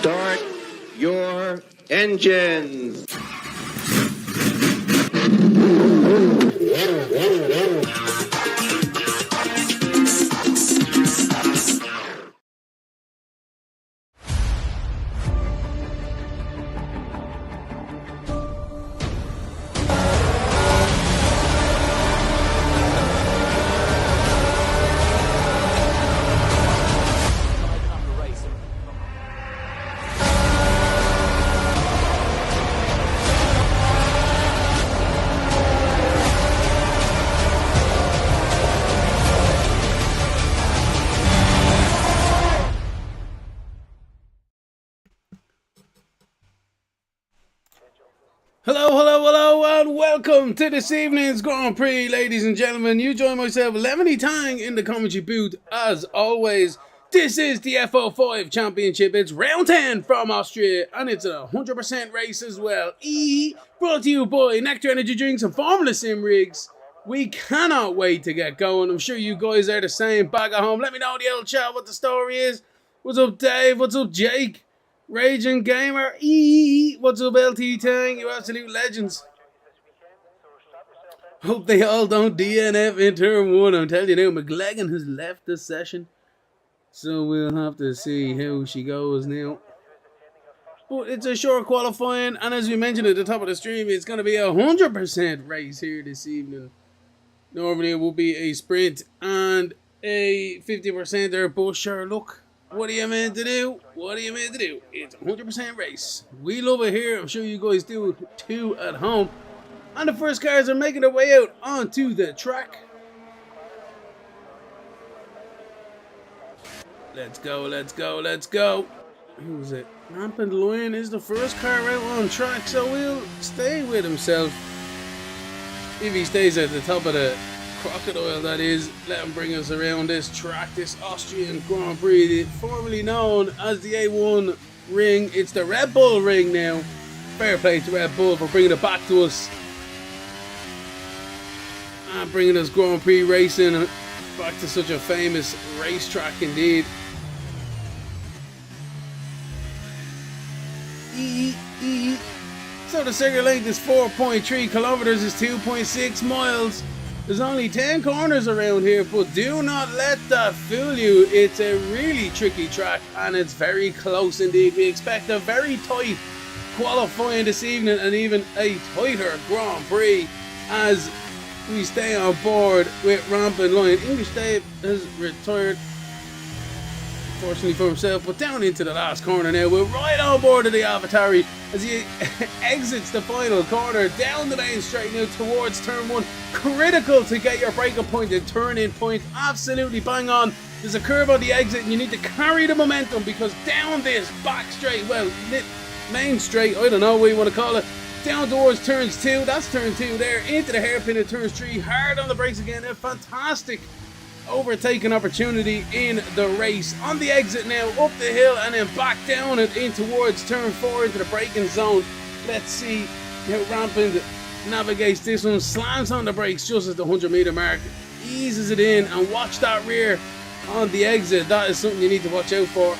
Start your engines. Hello, and welcome to this evening's Grand Prix, ladies and gentlemen. You join myself, Lemony Tang, in the commentary booth. As always, this is the F05 Championship. It's round 10 from Austria, and it's a 100% race as well. Brought to you by Nectar Energy Drinks and Formula Sim Rigs. We cannot wait to get going. I'm sure you guys are the same back at home. Let me know in the old chat what the story is. What's up, Dave? What's up, Jake? Raging Gamer, what's up, LT Tang, you absolute legends. Hope they all don't DNF in turn 1. I'm telling you now, McLagan has left the session. So we'll have to see how she goes now. But it's a short qualifying, and as we mentioned at the top of the stream, it's going to be a 100% race here this evening. Normally it will be a sprint and a 50% there, but sure, look. What are you meant to do? What are you meant to do? It's a 100% race. We love it here. I'm sure you guys do too at home. And the first cars are making their way out onto the track. Let's go, let's go, let's go. Who's it? Rampant Lion is the first car out on track, so we'll stay with himself. If he stays at the top of the crocodile, that is, let him bring us around this track, this Austrian Grand Prix, formerly known as the A1 ring. It's the Red Bull ring now. Fair play to Red Bull for bringing it back to us and bringing us Grand Prix racing back to such a famous racetrack indeed. So the circuit length is 4.3 kilometers, is 2.6 miles. There's only 10 corners around here, but do not let that fool you. It's a really tricky track, and it's very close indeed. We expect a very tight qualifying this evening, and even a tighter Grand Prix as we stay on board with Rampant Lion. English Dave has retired, fortunately for himself, but down into the last corner now. We're right on board of the Avatari as he exits the final corner down the main straight now towards turn 1. Critical to get your breaking point and turn in point. Absolutely bang on. There's a curve on the exit and you need to carry the momentum, because down this back straight, well, main straight, I don't know what you want to call it, down towards turns 2, that's turn 2 there, into the hairpin at turns 3, hard on the brakes again. A fantastic overtaking opportunity in the race. On the exit now, up the hill and then back down it in towards turn 4 into the braking zone. Let's see how Rampant navigates this one. Slams on the brakes just at the 100-meter mark, eases it in, and watch that rear on the exit. That is something you need to watch out for.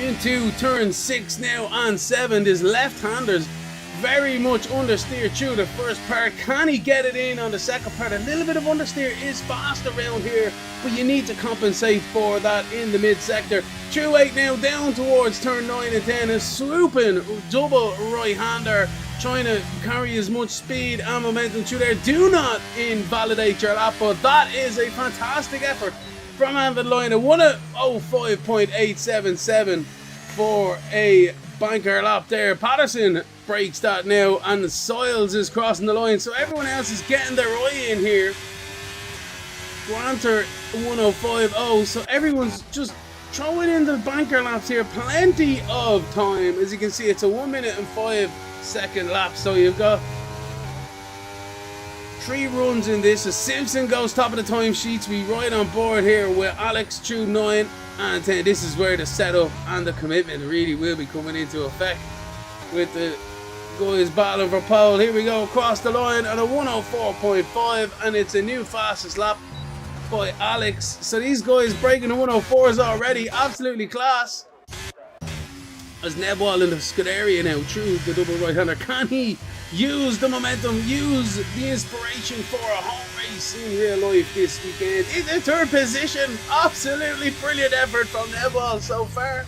Into turn 6 now and 7. This left-handers very much understeer through the first part. Can he get it in on the second part? A little bit of understeer is fast around here, but you need to compensate for that in the mid-sector. Through 8 now, down towards turn 9 and 10. A swooping double right-hander, trying to carry as much speed and momentum through there. Do not invalidate your lap, but that is a fantastic effort from Rampant Lion. A 1:05.877 for a banker lap there. Patterson breaks that now, and Soils is crossing the line, so everyone else is getting their eye in here. Granter 1:05.0, so everyone's just throwing in the banker laps here. Plenty of time. As you can see, it's a 1 minute and 5 second lap, so you've got 3 runs in this. As Simpson goes top of the time sheets, we right on board here with Alex through 9 and 10. This is where the setup and the commitment really will be coming into effect with the guys battling for pole. Here we go across the line at a 1:04.5, and it's a new fastest lap by Alex. So these guys breaking the 1:04s already. Absolutely class. as Nebwall in the Scuderia now through the double right-hander. Can he use the momentum, use the inspiration for a home race in real life this weekend? In the third position, absolutely brilliant effort from Nebwall so far.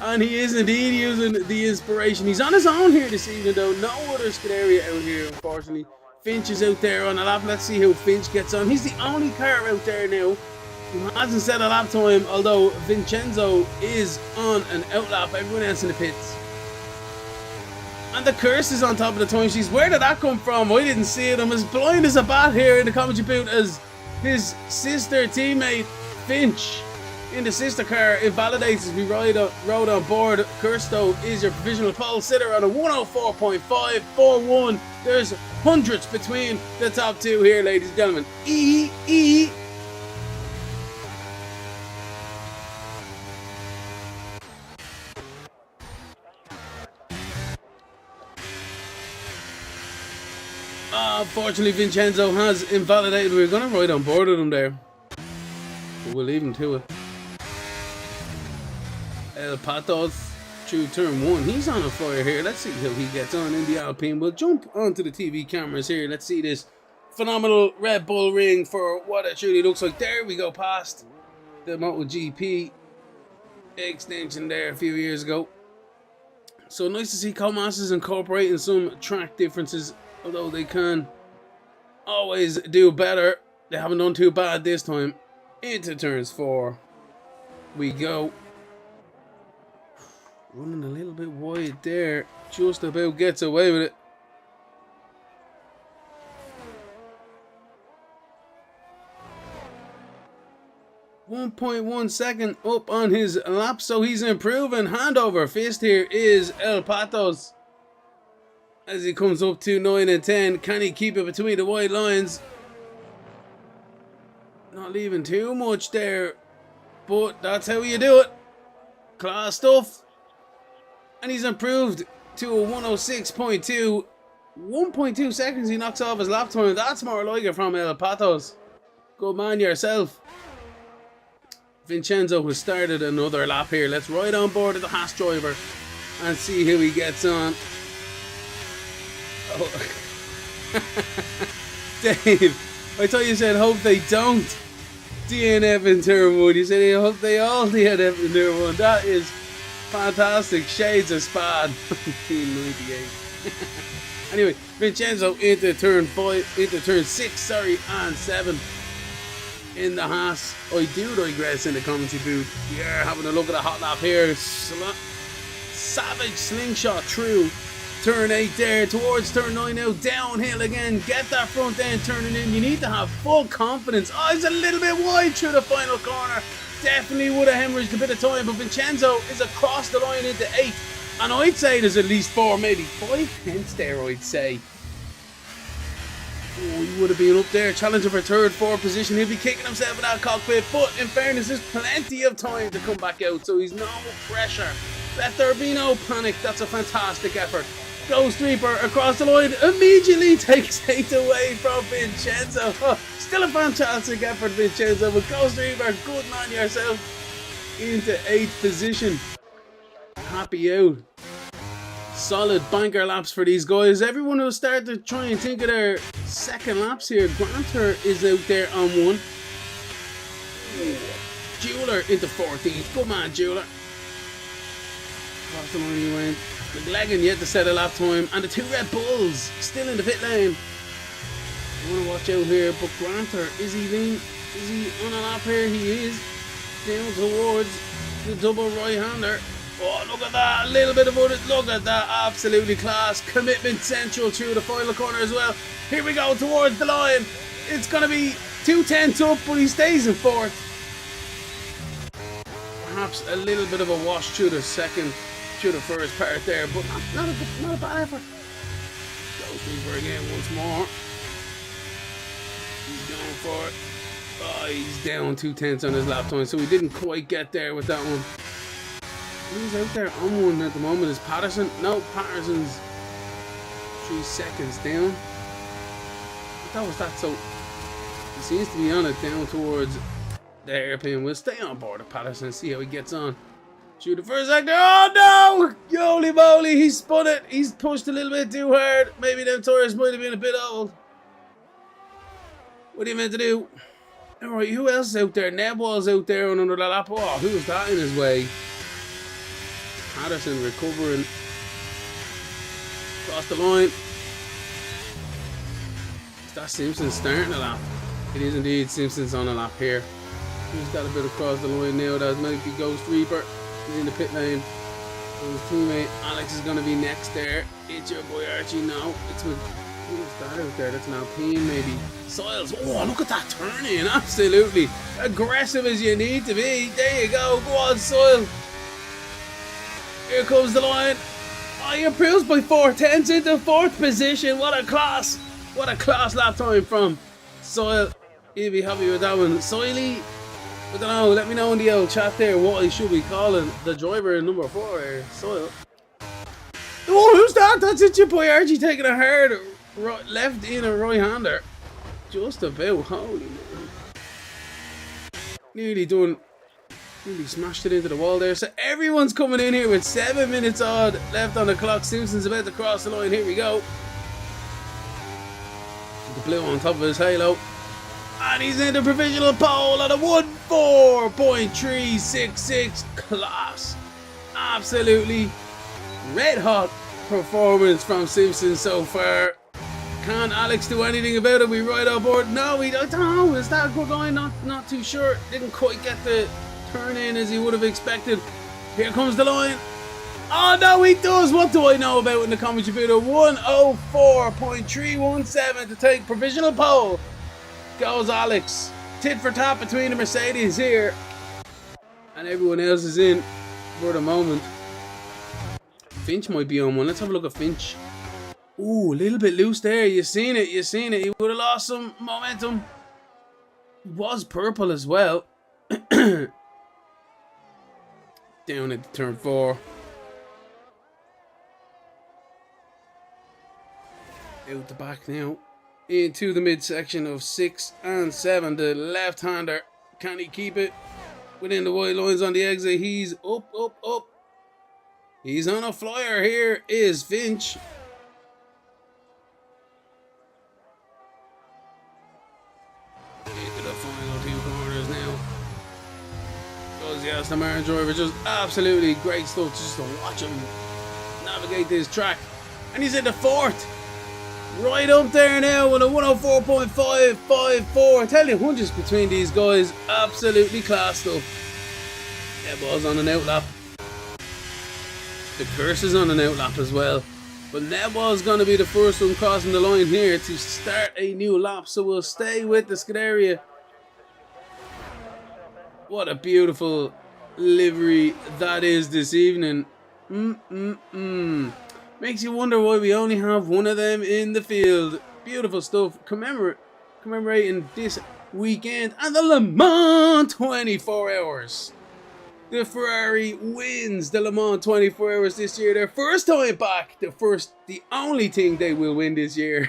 And he is indeed using the inspiration. He's on his own here this evening though. No other Scuderia out here, unfortunately. Finch is out there on a lap. Let's see how Finch gets on. He's the only car out there now who hasn't set a lap time, although Vincenzo is on an outlap. Everyone else in the pits. And the curse is on top of the time sheets. Where did that come from? I didn't see it. I'm as blind as a bat here in the commentary booth as his sister teammate Finch in the sister car invalidates as we rode on board. Kirsto is your provisional pole sitter on a 104.541. There's hundreds between the top two here, ladies and gentlemen. Unfortunately, Vincenzo has invalidated. We were going to ride on board with him there, but we'll leave him to it. El Patos through turn one. He's on a fire here. Let's see how he gets on in the Alpine. We'll jump onto the TV cameras here. Let's see this phenomenal Red Bull ring for what it truly looks like. There we go past the MotoGP extension there a few years ago. So nice to see Comas incorporating some track differences, although they can always do better. They haven't done too bad this time. Into turns 4 we go. Running a little bit wide there. Just about gets away with it. .1 second up on his lap, so he's improving. Handover fist here is El Patos as he comes up to 9 and 10. Can he keep it between the white lines? Not leaving too much there, but that's how you do it. Class stuff. And he's improved to a 106.2. 1.2 seconds he knocks off his lap time. That's more like it from El Patos. Good man yourself. Vincenzo has started another lap here. Let's ride on board of the Haas driver and see who he gets on. Oh. Dave, I thought you said hope they don't DNF in turn 1. You said I hope they all DNF in turn 1. That is fantastic. Shades of Spad. 1998. Anyway, Vincenzo into turn 6, and 7 in the Haas. I do digress in the commentary booth. We are having a look at a hot lap here. Savage slingshot through turn 8 there towards turn 9 now. Downhill again. Get that front end turning in. You need to have full confidence. Oh, he's a little bit wide through the final corner. Definitely would have hemorrhaged a bit of time, but Vincenzo is across the line into 8. And I'd say there's at least 4, maybe 5 tenths there, I'd say. Oh, he would have been up there, challenging for third, 4th position. He'll be kicking himself in that cockpit, but in fairness, there's plenty of time to come back out, so he's no pressure. Let there be no panic. That's a fantastic effort. Ghost Reaper across the line immediately takes 8 away from Vincenzo. Oh, still a fantastic effort, Vincenzo, but Ghost Reaper, good man yourself, into 8th position. Happy out. Solid banker laps for these guys. Everyone will start to try and think of their second laps here. Granter is out there on 1. Jeweler into 14th. Good man, Jeweler. Across the line he went. McLagan yet to set a lap time. And the 2 Red Bulls still in the pit lane. I want to watch out here. But Granter, is he on a lap here? He is. Down towards the double right-hander. Oh, look at that, a little bit of wood. Look at that, absolutely class. Commitment central through the final corner as well. Here we go towards the line. It's going to be 2 tenths up, but he stays in 4th. Perhaps a little bit of a wash through the first part there, but not a bad effort. Goes deeper again once more. He's going for it. Oh, he's down 2 tenths on his lap time, so he didn't quite get there with that one. Who's out there on 1 at the moment? Is Patterson? No, Patterson's 3 seconds down. But that was that, so he seems to be on it down towards the hairpin. We'll stay on board of Patterson and see how he gets on. Shoot the first sector. Oh no! Holy moly, he spun it. He's pushed a little bit too hard. Maybe them tires might have been a bit old. What are you meant to do? Alright, who else is out there? Nebwall's out there on another lap. Oh, who was that in his way? Patterson recovering. Across the line. Is that Simpson starting a lap? It is indeed. Simpson's on a lap here. He's got a bit across the line now. That might be Ghost Reaper. He's in the pit lane. So his teammate Alex is going to be next there. It's your boy Archie now. It's with... Who's that out there? That's an Alpine maybe. Soils. Oh, look at that turn in. Absolutely. Aggressive as you need to be. There you go. Go on, Soil. Here comes the line. Oh, he improves by 4/10 into 4th position. What a class. What a class lap time from Soil. He'll be happy with that one. Soily, I don't know. Let me know in the old chat there what I should be calling the driver in number 4. Soil. Oh, who's that? That's it, your boy Archie taking a hard left in a right-hander. Just about. Holy man. Nearly done. Nearly smashed it into the wall there. So everyone's coming in here with 7 minutes odd left on the clock. Simpson's about to cross the line. Here we go. The blue on top of his halo. And he's in the provisional pole at a 1:04.366 class. Absolutely red hot performance from Simpson so far. Can Alex do anything about it? We ride on board. No, I don't know. Is that good going? Not too sure. Didn't quite get the turn in as he would have expected. Here comes the line. Oh no, he does. What do I know about in the commentary video? 1:04.317 to take provisional pole. Goes Alex. Tit for tat between the Mercedes here. And everyone else is in for the moment. Finch might be on one. Let's have a look at Finch. Ooh, a little bit loose there. You seen it. You seen it. He would have lost some momentum. He was purple as well. Down at turn 4. Out the back now. Into the midsection of 6 and 7. The left-hander. Can he keep it within the white lines on the exit? He's up, up, up. He's on a flyer. Here is Finch. Into the final 2 corners now. Goes the Aston Martin driver. Just absolutely great stuff just to watch him navigate this track. And he's in the 4th. Right up there now with a 1:04.554. I tell you, hundreds between these guys. Absolutely class stuff. Yeah, balls on an outlap. The curse is on an outlap as well. But Nebwall's going to be the first one crossing the line here to start a new lap. So we'll stay with the Scuderia. What a beautiful livery that is this evening. Makes you wonder why we only have one of them in the field. Beautiful stuff. Commemorating this weekend and the Le Mans 24 Hours. The Ferrari wins the Le Mans 24 Hours this year. Their first time back. The only thing they will win this year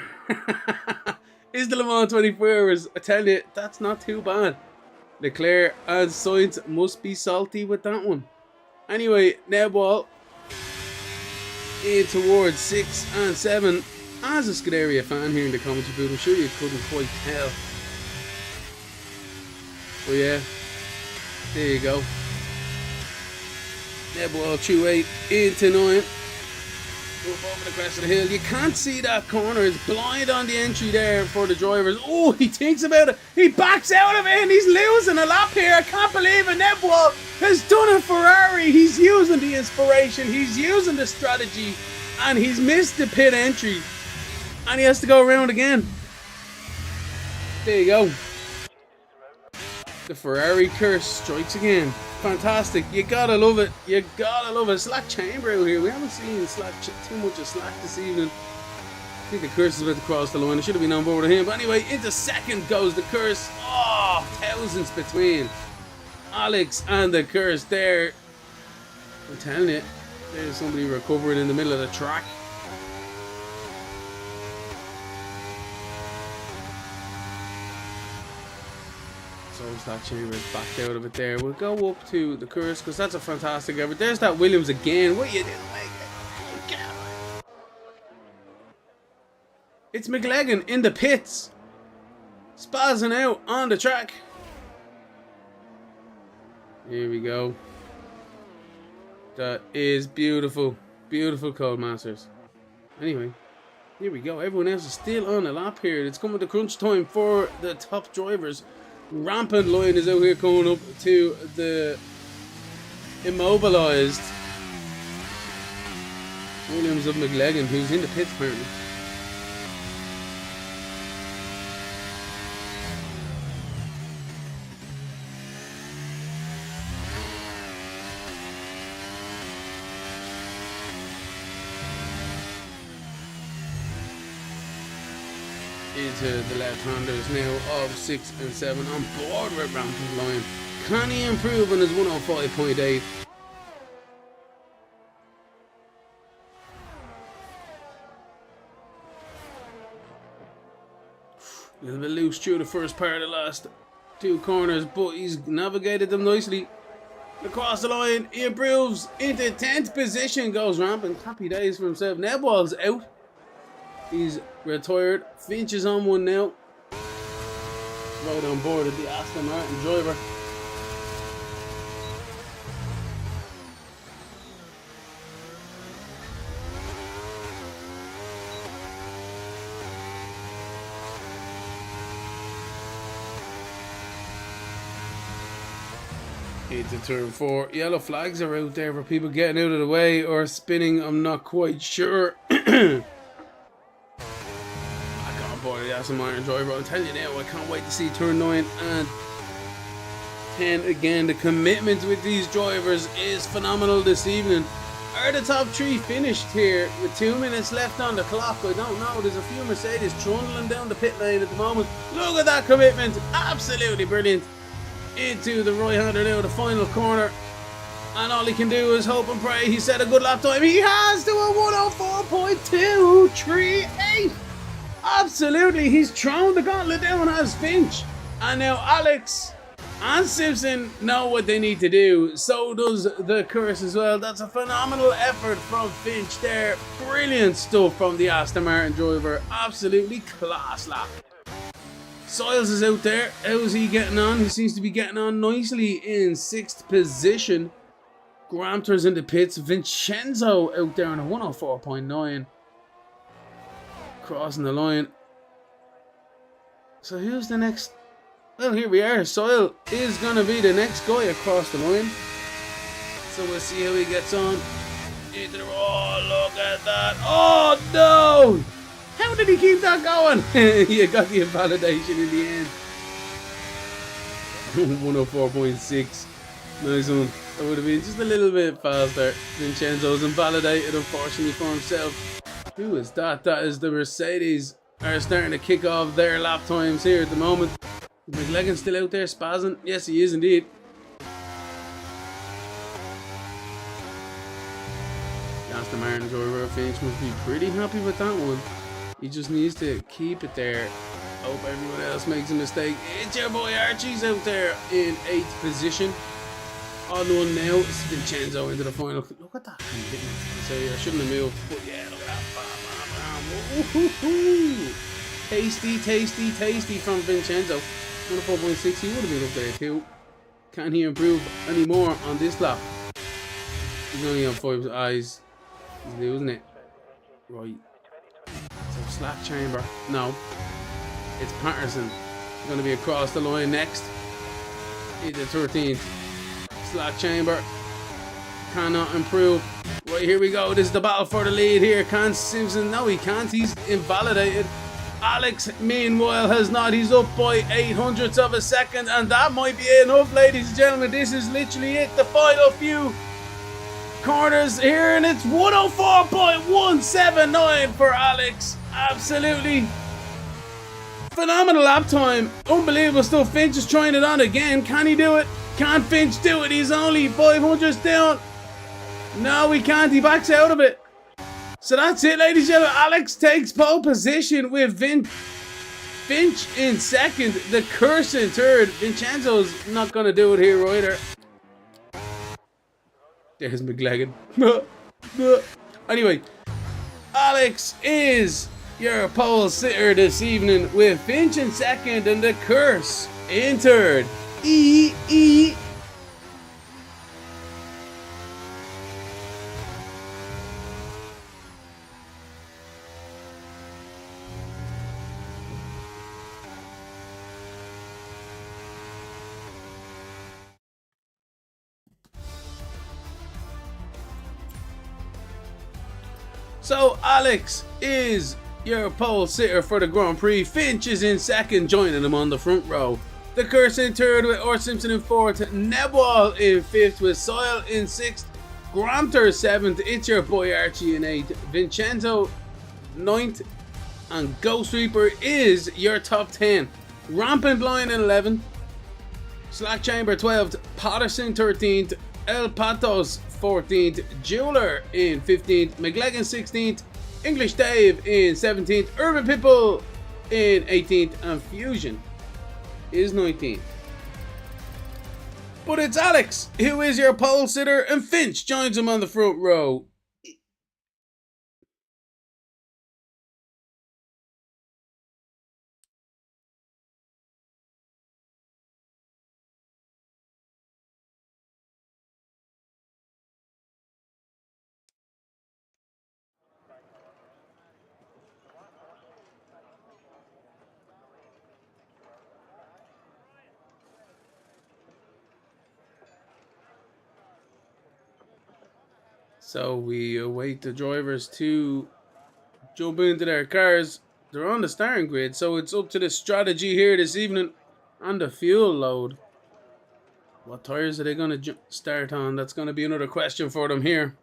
is the Le Mans 24 Hours. I tell you, that's not too bad. Leclerc and Sainz must be salty with that one. Anyway, Nebwall in towards 6 and 7. As a Scuderia fan here in the commentary booth, I'm sure you couldn't quite tell. But yeah, there you go. Nebwall through 8 into 9. Up over the crest of the hill. You can't see that corner. It's blind on the entry there for the drivers. Oh, he thinks about it. He backs out of it and he's losing a lap here. I can't believe it. Nebwall has done a Ferrari. He's using the inspiration. He's using the strategy. And he's missed the pit entry. And he has to go around again. There you go. The Ferrari curse strikes again. Fantastic. You gotta love it. You gotta love it. Slack chamber out here. We haven't seen too much of Slack this evening. I think the curse is about to cross the line. I should have been on board with him. But anyway, into second goes the curse. Oh, thousands between Alex and the curse there. I'm telling you, there's somebody recovering in the middle of the track. So that Chambers backed out of it there. We'll go up to the Curse because that's a fantastic effort. There's that Williams again. What you didn't make it? It's McLagan in the pits. Spazzing out on the track. Here we go. That is beautiful. Beautiful Codemasters. Anyway, here we go. Everyone else is still on the lap here. It's coming to crunch time for the top drivers. Rampant line is out here coming up to the immobilized Williams of McLagan, who's in the pits apparently. Into the left-handers now of 6 and 7 on board with Rampant Lion. Can he improve on his 105.8? A little bit loose through the first part of the last two corners, but he's navigated them nicely. Across the line, he improves into 10th position, goes Rampant. Happy days for himself. Nebwall's out. He's retired. Finch is on one now. Right on board at the Aston Martin driver. Into turn 4. Yellow flags are out there for people getting out of the way or spinning. I'm not quite sure. Boy, the Aston Martin driver, I'll tell you now, I can't wait to see turn 9 and 10 again. The commitment with these drivers is phenomenal this evening. Are the top 3 finished here with 2 minutes left on the clock? I don't know. There's a few Mercedes trundling down the pit lane at the moment. Look at that commitment. Absolutely brilliant. Into the right-hander now, the final corner. And all he can do is hope and pray. He set a good lap time. He has to a 104.238. Absolutely, he's thrown the gauntlet down as Finch. And now Alex and Simpson know what they need to do. So does the Curse as well. That's a phenomenal effort from Finch there. Brilliant stuff from the Aston Martin driver. Absolutely class lap. Soils is out there. How's he getting on? He seems to be getting on nicely in 6th position. Gramter's in the pits. Vincenzo out there on a 104.9. Crossing the line. So who's the next? Well, here we are. Soil is going to be the next guy across the line. So we'll see how he gets on. Oh, look at that. Oh, no! How did he keep that going? He got the invalidation in the end. 104.6. Nice one. That would have been just a little bit faster. Vincenzo's invalidated, unfortunately, for himself. Who is that? That is the Mercedes are starting to kick off their lap times here at the moment. Is McLagan still out there spazzing? Yes, he is indeed. Aston Martin driver Finch must be pretty happy with that one. He just needs to keep it there. Hope everyone else makes a mistake. It's your boy Archie's out there in 8th position. On one now, it's Vincenzo into the final. Look at that. So I shouldn't have moved, but yeah, look at that. Ooh, tasty, tasty, tasty from Vincenzo. 104.6, he would have been up there too. Can he improve any more on this lap? He's only on 5 eyes. He's losing it. Right. So slack chamber. No. It's Patterson. Going to be across the line next. Into 13th. Slack chamber. Cannot improve. Right, here we go. This is the battle for the lead here. Can Simpson? No, he can't. He's invalidated. Alex, meanwhile, has not. He's up by 0.08 of a second, and that might be enough, ladies and gentlemen. This is literally it. The final few corners here, and it's 104.179 for Alex. Absolutely phenomenal lap time. Unbelievable stuff. Finch is trying it on again. Can he do it? Can't Finch do it? He's only 500 down. No, he can't. He backs out of it. So that's it, ladies and gentlemen. Alex takes pole position with Finch in second, the Curse in third. Vincenzo's not going to do it here either. There's McLagan. Anyway, Alex is your pole sitter this evening with Finch in second and the Curse in third. So Alex is your pole sitter for the Grand Prix. Finch is in second, joining him on the front row. The Curse in third with Or Simpson in fourth. Nebwall in fifth with Soil in sixth. Granter seventh. It's your boy Archie in eighth. Vincenzo ninth. And Ghost Reaper is your top 10. Rampant Blind in 11th. Slack Chamber 12th. Patterson 13th. El Patos 14th, Jeweler in 15th, McLagan 16th, English Dave in 17th, Urban Pitbull in 18th, and Fusion is 19th. But it's Alex who is your pole sitter, and Finch joins him on the front row. So we await the drivers to jump into their cars. They're on the starting grid, so it's up to the strategy here this evening on the fuel load. What tires are they going to start on? That's going to be another question for them here.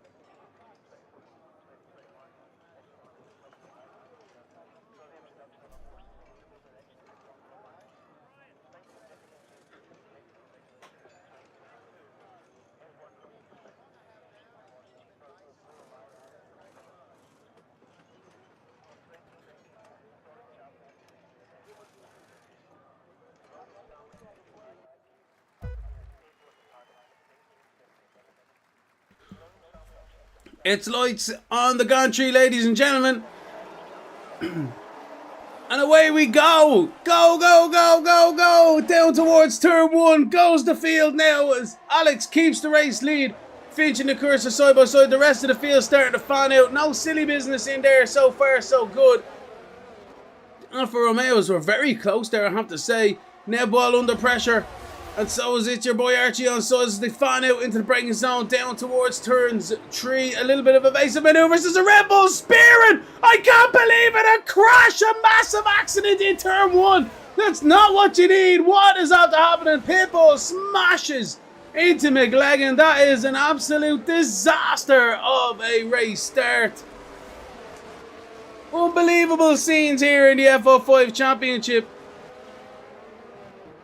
It's lights on the gantry, ladies and gentlemen. And away we go. Go, go, go, go, go. Down towards turn one. Goes the field now as Alex keeps the race lead. Finch and the Curse are side by side. The rest of the field starting to fan out. No silly business in there. So far, so good. Alfa Romeos were very close there, I have to say. Nebwall under pressure. And so is it your boy Archie on side as they fan out into the braking zone down towards turns 3. A little bit of evasive maneuvers as a Red Bull spearing. I can't believe it. A crash, a massive accident in turn 1. That's not what you need. What is after happening? Pitbull smashes into McLagan. That is an absolute disaster of a race start. Unbelievable scenes here in the F05 Championship.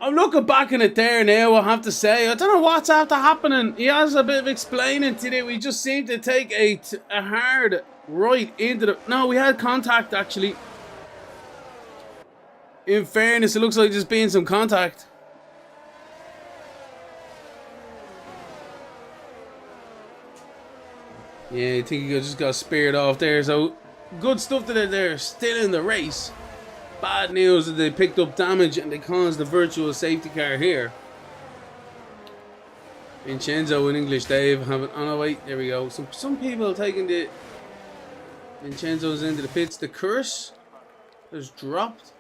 I'm looking back in it there now, I have to say. I don't know what's after happening. He has a bit of explaining to do. We just seemed to take a hard right into the... No, we had contact, actually. In fairness, it looks like there's been some contact. Yeah, I think he just got speared off there. So, good stuff that they're still in the race. Bad news that they picked up damage and they caused the virtual safety car here. Vincenzo and English Dave have it. Oh no, wait, there we go. Some people taking the Vincenzo's into the pits. The Curse has dropped.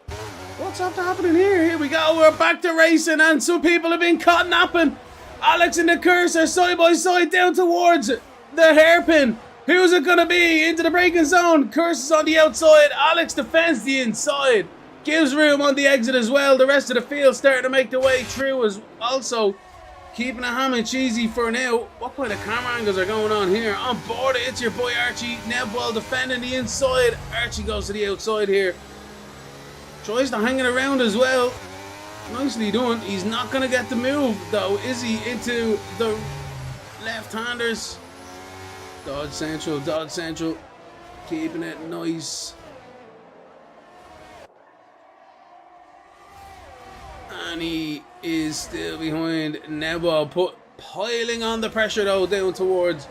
What's after happening here? Here we go. We're back to racing and some people have been caught napping. Alex and the Curse are side by side down towards the hairpin. Who's it going to be? Into the braking zone. Curse is on the outside. Alex defends the inside. Gives room on the exit as well. The rest of the field starting to make their way through as also keeping a ham and cheesy for now. What kind of camera angles are going on here? On board, it's your boy Archie. Nebwall defending the inside. Archie goes to the outside here. Tries to hang it around as well. Nicely done. He's not going to get the move though, is he? Into the left-handers. Dodge Central, keeping it nice. And he is still behind Nebo, piling on the pressure though down towards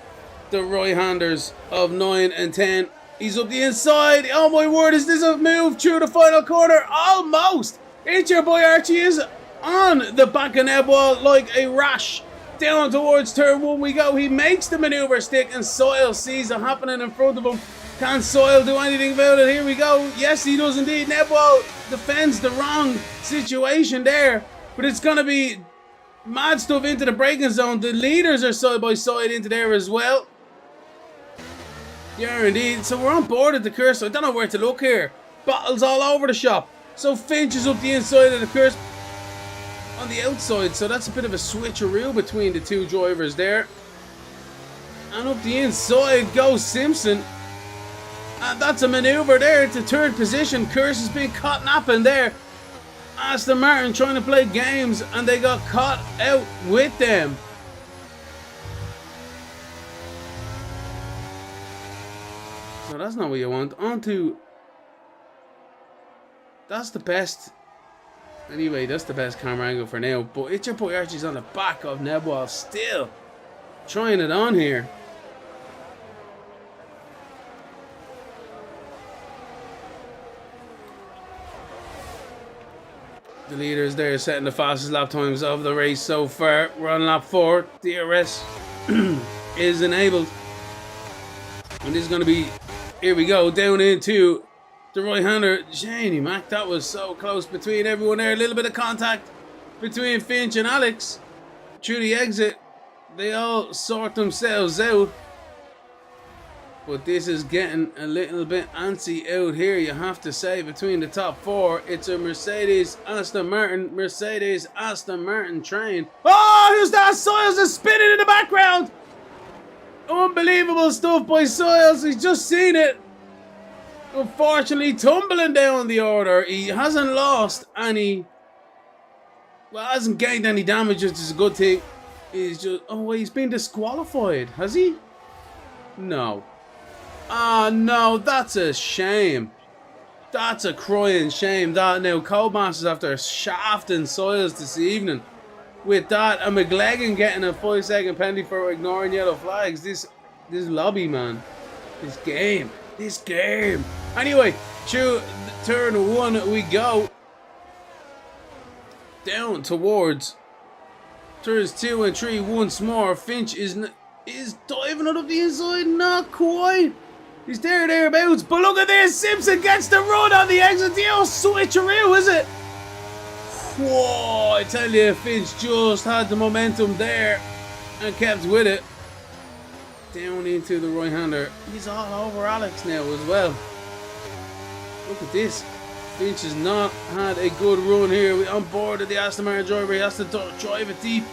the right-handers of 9 and 10. He's up the inside. Oh my word, is this a move through the final corner? Almost. It's your boy Archie is on the back of Nebo like a rash. Down towards turn 1 we go. He makes the maneuver stick and Soil sees it happening in front of him. Can Soil do anything about it? Here we go. Yes, he does indeed. Nebo defends the wrong situation there. But it's going to be mad stuff into the braking zone. The leaders are side by side into there as well. Yeah, indeed. So we're on board at the course. I don't know where to look here. Bottles all over the shop. So Finch is up the inside of the course on the outside. So that's a bit of a switcheroo between the two drivers there. And up the inside goes Simpson. And that's a maneuver there to third position. Curse has been caught napping there. Aston Martin trying to play games and they got caught out with them. So that's not what you want. On to... That's the best... Anyway, that's the best camera angle for now. But it's your boy Archie's on the back of Nebwall still trying it on here. The leaders there setting the fastest lap times of the race so far. We're on lap 4. DRS is enabled. And this is going to be, here we go, down into the right-hander. Janie Mac, that was so close between everyone there. A little bit of contact between Finch and Alex. Through the exit, they all sort themselves out. But this is getting a little bit antsy out here, you have to say, between the top 4. It's a Mercedes Aston Martin train. Oh, who's that? Soils is spinning in the background. Unbelievable stuff by Soils. He's just seen it. Unfortunately, tumbling down the order. He hasn't lost any. Well, hasn't gained any damage, which is a good thing. He's just. Oh, he's been disqualified. Has he? No. Ah, no, that's a shame. That's a crying shame. That now Codemasters after shafting Soils this evening. With that, and McLagan getting a 5-second penalty for ignoring yellow flags. This lobby, man. This game. Anyway, through turn 1 we go. Down towards turns 2 and 3 once more. Finch is diving out of the inside. Not quite. He's thereabouts. But look at this. Simpson gets the run on the exit. The old switcheroo, is it? Whoa, I tell you, Finch just had the momentum there and kept with it. Down into the right-hander. He's all over Alex now as well. Look at this. Finch has not had a good run here. We're on board of the Aston Martin driver. He has to drive it deep.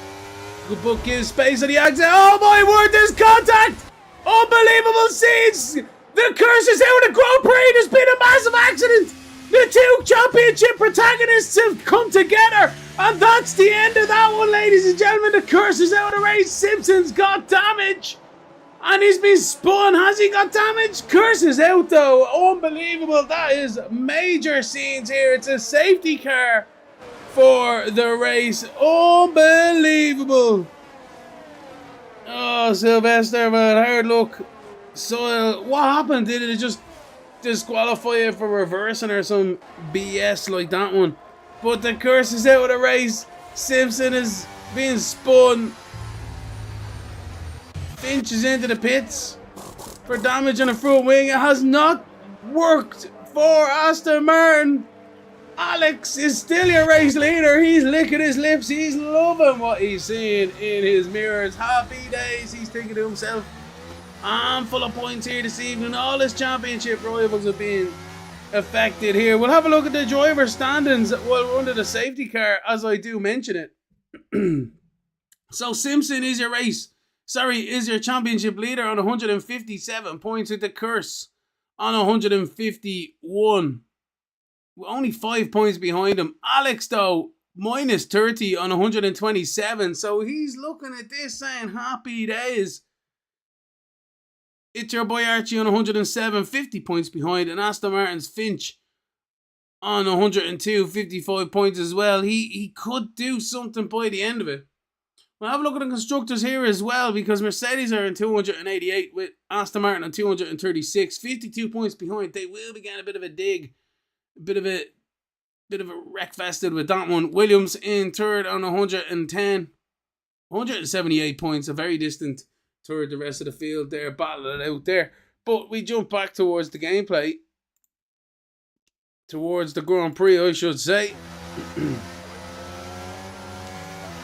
Good book gives space on the exit. Oh my word, there's contact! Unbelievable scenes! The curse is out of Grand Prix. There's been a massive accident. The two championship protagonists have come together. And that's the end of that one, ladies and gentlemen. The curse is out of the race. Simpson's got damage. And he's been spun. Has he got damage? Curse is out though. Unbelievable. That is major scenes here. It's a safety car for the race. Unbelievable. Oh, Sylvester, man. Hard luck. So, what happened? Did it just disqualify you for reversing or some BS like that one? But the curse is out of the race. Simpson is being spun. Finch is into the pits for damage on the front wing. It has not worked for Aston Martin. Alex is still your race leader. He's licking his lips. He's loving what he's seeing in his mirrors. Happy days, he's thinking to himself. I'm full of points here this evening. All his championship rivals have been affected here. We'll have a look at the driver standings while we're under the safety car, as I do mention it. So Simpson is is your championship leader on 157 points, with the curse on 151. We're only 5 points behind him. Alex, though, minus 30 on 127. So he's looking at this saying happy days. It's your boy Archie on 107, 50 points behind, and Aston Martin's Finch on 102, 55 points as well. He could do something by the end of it. We'll have a look at the constructors here as well, because Mercedes are in 288 with Aston Martin on 236, 52 points behind. They will be getting a bit of a dig, a bit of a wreck fested with that one. Williams in third on 110, 178 points, a very distant third. The rest of the field there battling it out there. But we jump back towards the gameplay, towards the Grand Prix, I should say.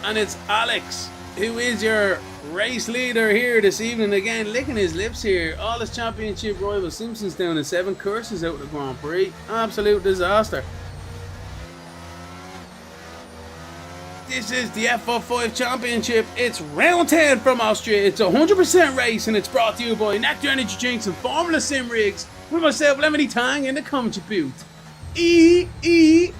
And it's Alex, who is your race leader here this evening. Again, licking his lips here. All his championship rival Simpsons down to 7 curses out of the Grand Prix. Absolute disaster. This is the F05 Championship. It's round 10 from Austria. It's 100% race, and it's brought to you by Nectar Energy Drinks and Formula Sim Rigs. With myself, Lemony Tang, in the commentary booth. E.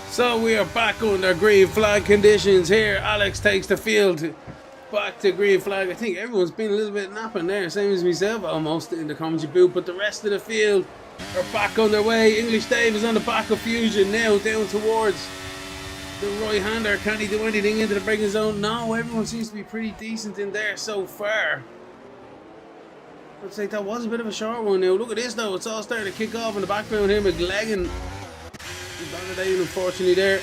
So we are back under green flag conditions here. Alex takes the field back to green flag. I think everyone's been a little bit napping there, same as myself almost in the commentary booth. But the rest of the field are back underway. English Dave is on the back of Fusion now, down towards the right-hander. Can he do anything into the braking zone? No, everyone seems to be pretty decent in there so far. I'd say that was a bit of a short one now. Look at this though, it's all starting to kick off in the background here. McLagan validating, unfortunately, there.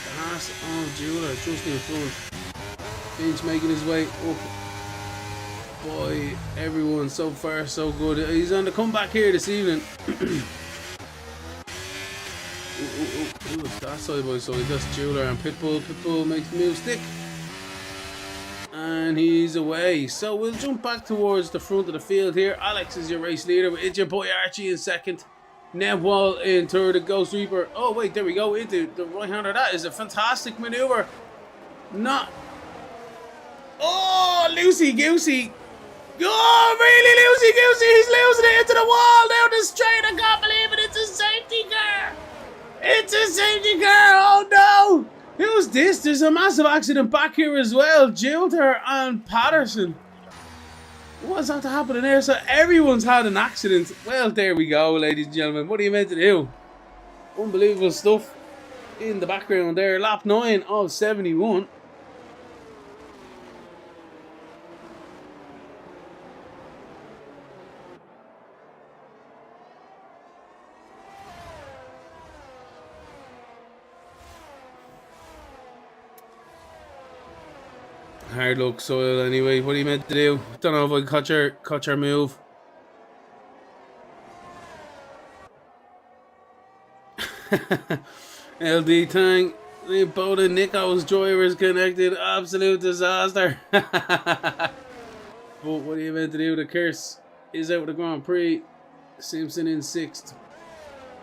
The Haas on Jeweler just in front. Finch making his way up. Boy, everyone so far so good. He's on the comeback here this evening. Who was that side by side? That's Jeweler and Pitbull. Pitbull makes the move stick. And he's away. So we'll jump back towards the front of the field here. Alex is your race leader. It's your boy Archie in second. Nebwall in third, the Ghost Reaper. Oh wait, there we go, into the right-hander. That is a fantastic maneuver. Not... Oh, loosey-goosey. Oh, really loosey-goosey. He's losing it into the wall down the straight. I can't believe it. It's a safety car. It's a safety car. Oh no. Who's this? There's a massive accident back here as well. Jilter and Patterson. What's that happening there? So everyone's had an accident. Well, there we go, ladies and gentlemen. What are you meant to do? Unbelievable stuff in the background there. Lap 9 of 71. Hard luck, Soil, anyway. What are you meant to do? Don't know if I caught your move. LD Tang, both of Nico's drivers connected. Absolute disaster. But what are you meant to do? The curse is out of the Grand Prix. Simpson in 6th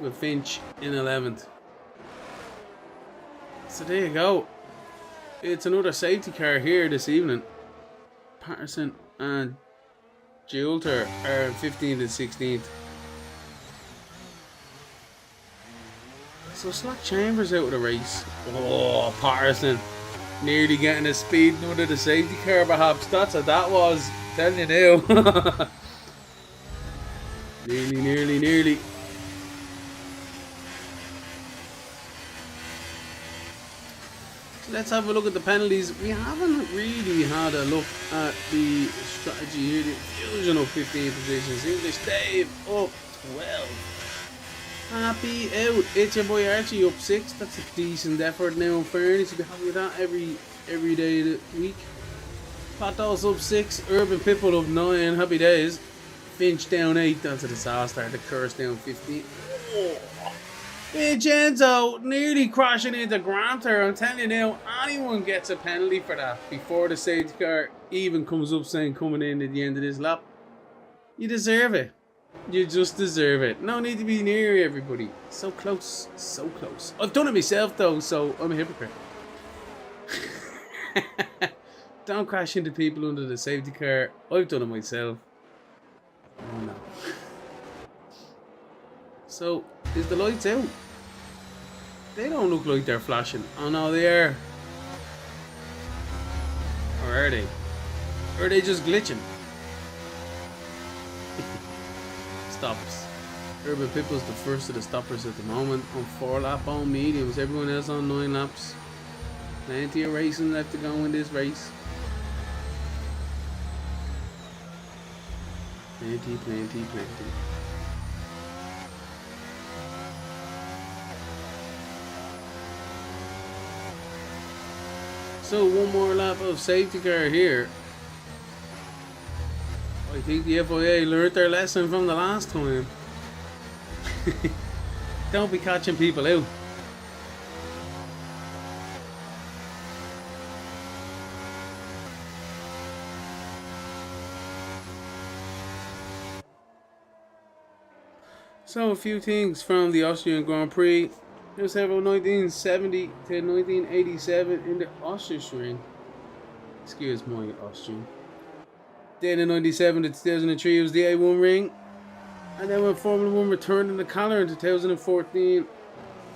with Finch in 11th. So there you go. It's another safety car here this evening. Patterson and Jilter are 15th and 16th. So Slack Chambers out of the race. Oh, Patterson nearly getting a speed under the safety car perhaps. That's what that was. I'm telling you now. Nearly. So let's have a look at the penalties. We haven't really had a look at the strategy here. The Fusion up 15 positions. English Dave up 12. Happy out. It's your boy Archie up 6. That's a decent effort now in fairness. You'll be happy with that every day of the week. Patos up 6. Urban People up 9. Happy days. Finch down 8. That's a disaster. The Curse down 15. Oh. Vincenzo nearly crashing into Granter. I'm telling you now, anyone gets a penalty for that before the safety car even comes up saying coming in at the end of this lap. You deserve it. You just deserve it. No need to be near everybody. So close. So close. I've done it myself though, so I'm a hypocrite. Don't crash into people under the safety car. I've done it myself. Oh no. So, is the lights out? They don't look like they're flashing. Oh no, they are. Or are they? Or are they just glitching? Stops. Urban People's the first of the stoppers at the moment on 4 lap on mediums. Everyone else on 9 laps. Plenty of racing left to go in this race. Plenty. So one more lap of safety car here. I think the FIA learned their lesson from the last time. Don't be catching people out. So a few things from the Austrian Grand Prix. It was from 1970 to 1987 in the Austrian ring. Excuse my Austrian. Then in 97 to 2003 it was the A1 ring. And then when Formula 1 returned in the calendar in 2014,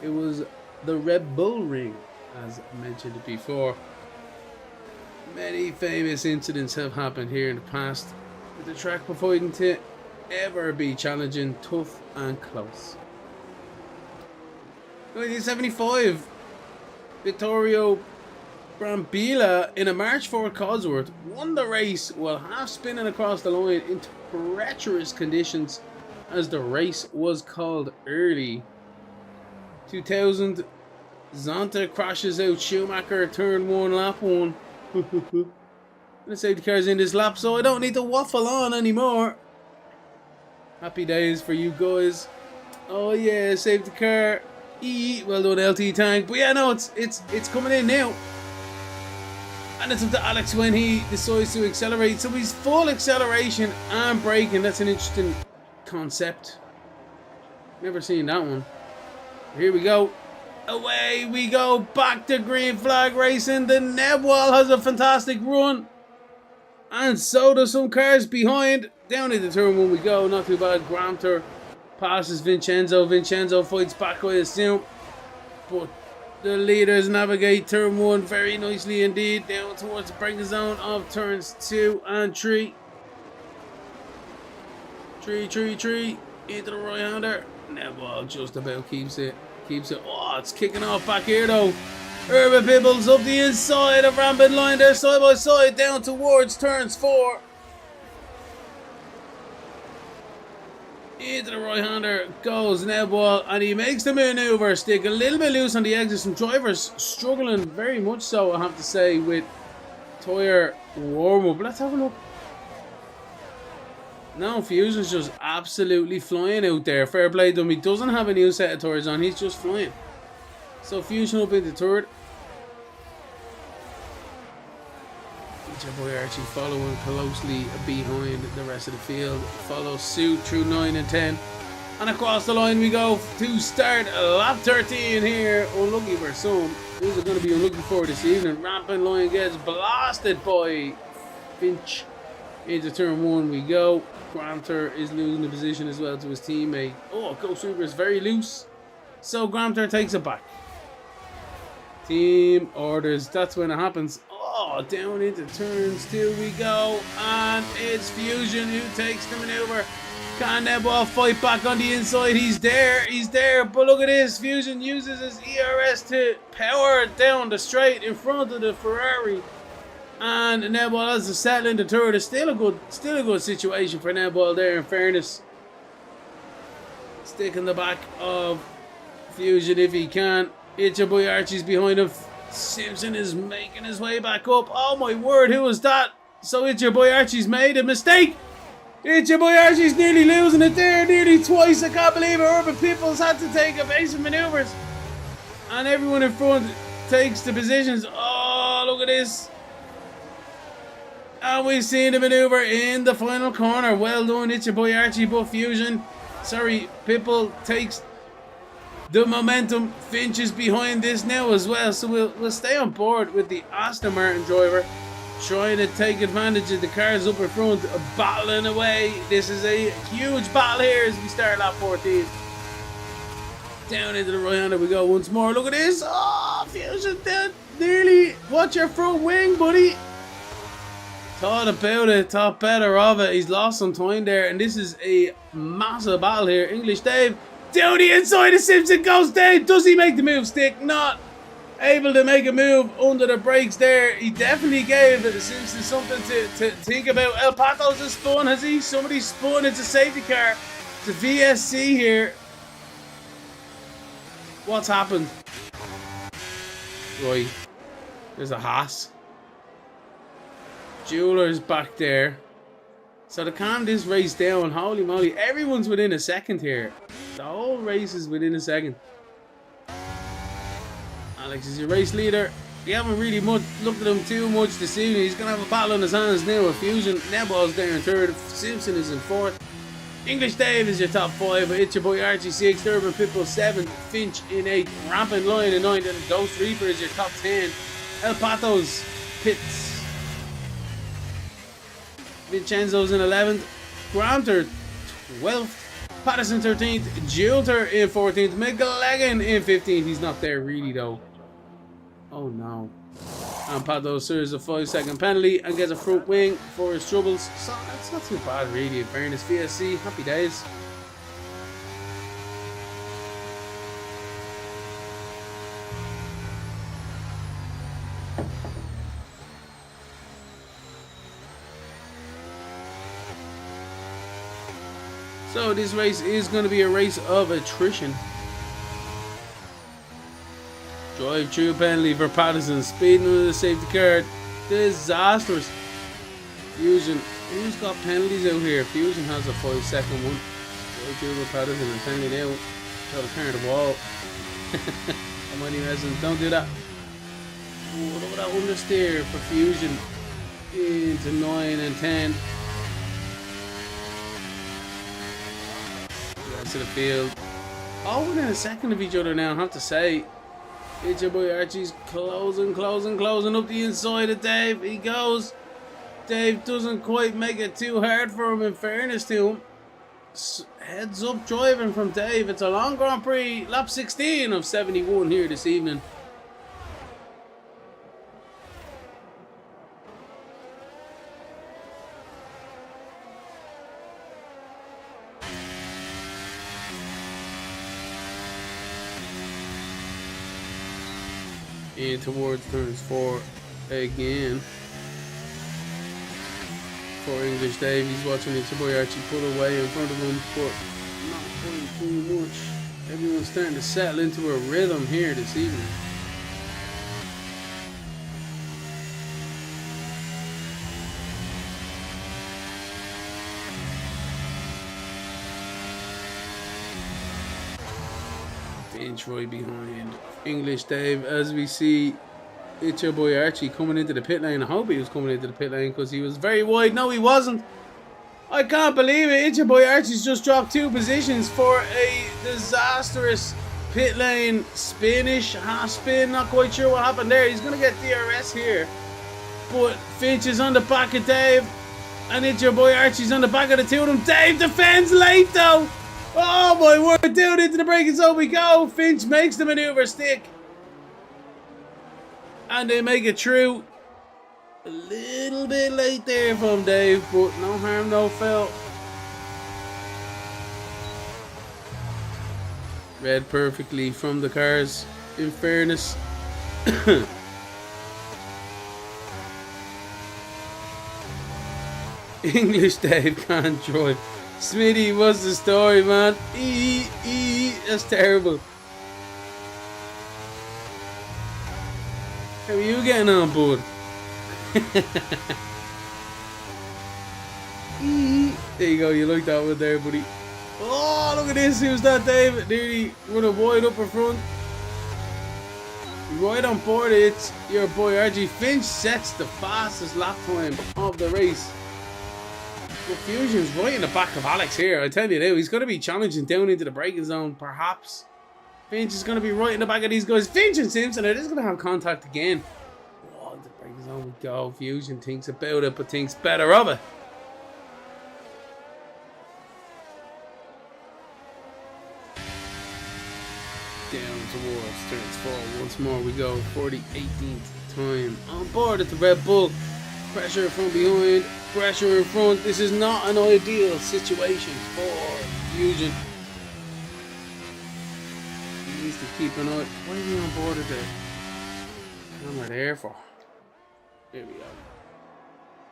it was the Red Bull ring, as mentioned before. Many famous incidents have happened here in the past, with the track purporting to ever be challenging, tough and close. 1975, Vittorio Brambilla in a March 4 Cosworth won the race while half spinning across the line in treacherous conditions as the race was called early. 2000, Zonta crashes out Schumacher turn 1 lap 1. The safety car's in this lap, so I don't need to waffle on anymore. Happy days for you guys. Oh yeah, safety car. Well done, LT Tank. But yeah, no, it's coming in now. And it's up to Alex when he decides to accelerate. So he's full acceleration and braking. That's an interesting concept. Never seen that one. Here we go. Away we go. Back to green flag racing. The Nebwall has a fantastic run. And so does some cars behind. Down into turn 1 we go. Not too bad. Granter passes Vincenzo. Vincenzo fights back, I assume. But the leaders navigate turn 1 very nicely indeed. Down towards the braking zone of turns 2 and 3. Tree. Into the right hander. Nebwall just about keeps it. Oh, it's kicking off back here though. Urban People's up the inside of Rampant Line. They're side by side down towards turns 4. Into the right hander goes Nebwall, and he makes the maneuver. Stick a little bit loose on the exit. Some drivers struggling very much so, I have to say, with tyre warm up. Let's have a look. No, Fusion's just absolutely flying out there. Fair play to him. He doesn't have a new set of tyres on. He's just flying. So Fusion up into third. Your boy Archie following closely behind the rest of the field. Follows suit through 9 and 10. And across the line we go to start lap 13 here. Unlucky for some. These are going to be unlucky for this evening. Rampant Line gets blasted by Finch. Into turn 1 we go. Granter is losing the position as well to his teammate. Oh, Ghost Reaper is very loose. So Granter takes it back. Team orders. That's when it happens. Oh, down into turns 2 we go. And it's Fusion who takes the maneuver. Can Neball fight back on the inside? He's there. But look at this. Fusion uses his ERS to power down the straight in front of the Ferrari. And Neball has to settle into third. It's still a good situation for Neball there, in fairness. Stick in the back of Fusion if he can. It's your boy Archie's behind him. Simpson is making his way back up. Oh my word, who was that? So it's your boy Archie's made a mistake. It's your boy Archie's nearly losing it there, nearly twice. I can't believe it. Urban Peoples had to take evasive maneuvers. And everyone in front takes the positions. Oh, look at this. And we've seen the maneuver in the final corner. Well done, it's your boy Archie, but Fusion, sorry, Pipple takes the momentum. Finch is behind this now as well. So we'll stay on board with the Aston Martin driver, trying to take advantage of the cars up in front, battling away. This is a huge battle here as we start lap 14. Down into the right-hander we go once more. Look at this. Oh, Fusion down. Nearly. Watch your front wing, buddy. Thought about it, thought better of it. He's lost some time there, and this is a massive battle here. English Dave down the inside of Simpson goes Dave. Does he make the move stick? Not able to make a move under the brakes there. He definitely gave Simpson something to think about. El Pato's has spun, has he? Somebody spun. It's a safety car. It's a VSC here. What's happened? Right. There's a Haas. Jeweler's back there. So to calm this race down, holy moly, everyone's within a second here. The whole race is within a second. Alex is your race leader. We haven't really looked at him too much this evening. He's going to have a battle on his hands now with Fusion. Neball's there in third. Simpson is in fourth. English Dave is your top five. It's your boy Archie 6. Urban Pitbull 7. Finch in 8. Rampant Lion in 9. And Ghost Reaper is your top 10. El Pato's pits. Vincenzo's in 11th. Granter 12th. Patterson 13th. Julter in 14th. McLagan in 15th. He's not there really though. Oh no. And Pato serves a 5-second penalty and gets a front wing for his troubles. So it's not too bad really in fairness. VSC, happy days. So this race is going to be a race of attrition. Drive-through penalty for Patterson. Speeding under the safety car. Disastrous. Fusion. Who's got penalties out here? Fusion has a 5-second one. Drive-through for Patterson and penalty now. Got a car in the wall. How many residents? Don't do that. Ooh, look at that understeer for Fusion. Into 9 and 10. To the field. All within a second of each other now, I have to say. It's your boy Archie's closing up the inside of Dave. He goes. Dave doesn't quite make it too hard for him in fairness to him. Heads up driving from Dave. It's a long Grand Prix, lap 16 of 71 here this evening. In towards turns 4 again for English Dave. He's watching it. Your boy Archie pull away in front of him, but not pulling too much. Everyone's starting to settle into a rhythm here this evening. Inch right behind English Dave as we see it's your boy Archie coming into the pit lane. I hope he was coming into the pit lane because he was very wide. No, he wasn't. I can't believe it. It's your boy Archie's just dropped 2 positions for a disastrous pit lane spinish, half spin. Not quite sure what happened there. He's going to get DRS here. But Finch is on the back of Dave. And it's your boy Archie's on the back of the two of them. Dave defends late though. Oh my word, down into the braking zone we go. Finch makes the maneuver stick. And they make it through. A little bit late there from Dave, but no harm, no foul. Read perfectly from the cars, in fairness. English Dave can't drive. Smitty, what's the story, man? That's terrible. How are you getting on board? There you go, you like that one there, buddy. Oh, look at this. Who's that, Dave? Nearly with a wide upper front. Right on board, it's your boy RG. Finch sets the fastest lap time of the race. But Fusion's right in the back of Alex here. I tell you now, he's going to be challenging down into the braking zone, perhaps. Finch is going to be right in the back of these guys. Finch and Simpson are just going to have contact again. Oh, the braking zone we go. Fusion thinks about it, but thinks better of it. Down towards turns 4. Once more we go for the 18th time on board at the Red Bull. Pressure from behind, pressure in front. This is not an ideal situation for Fusion. He needs to keep an eye. Why are we on board at the camera there for? Here we go.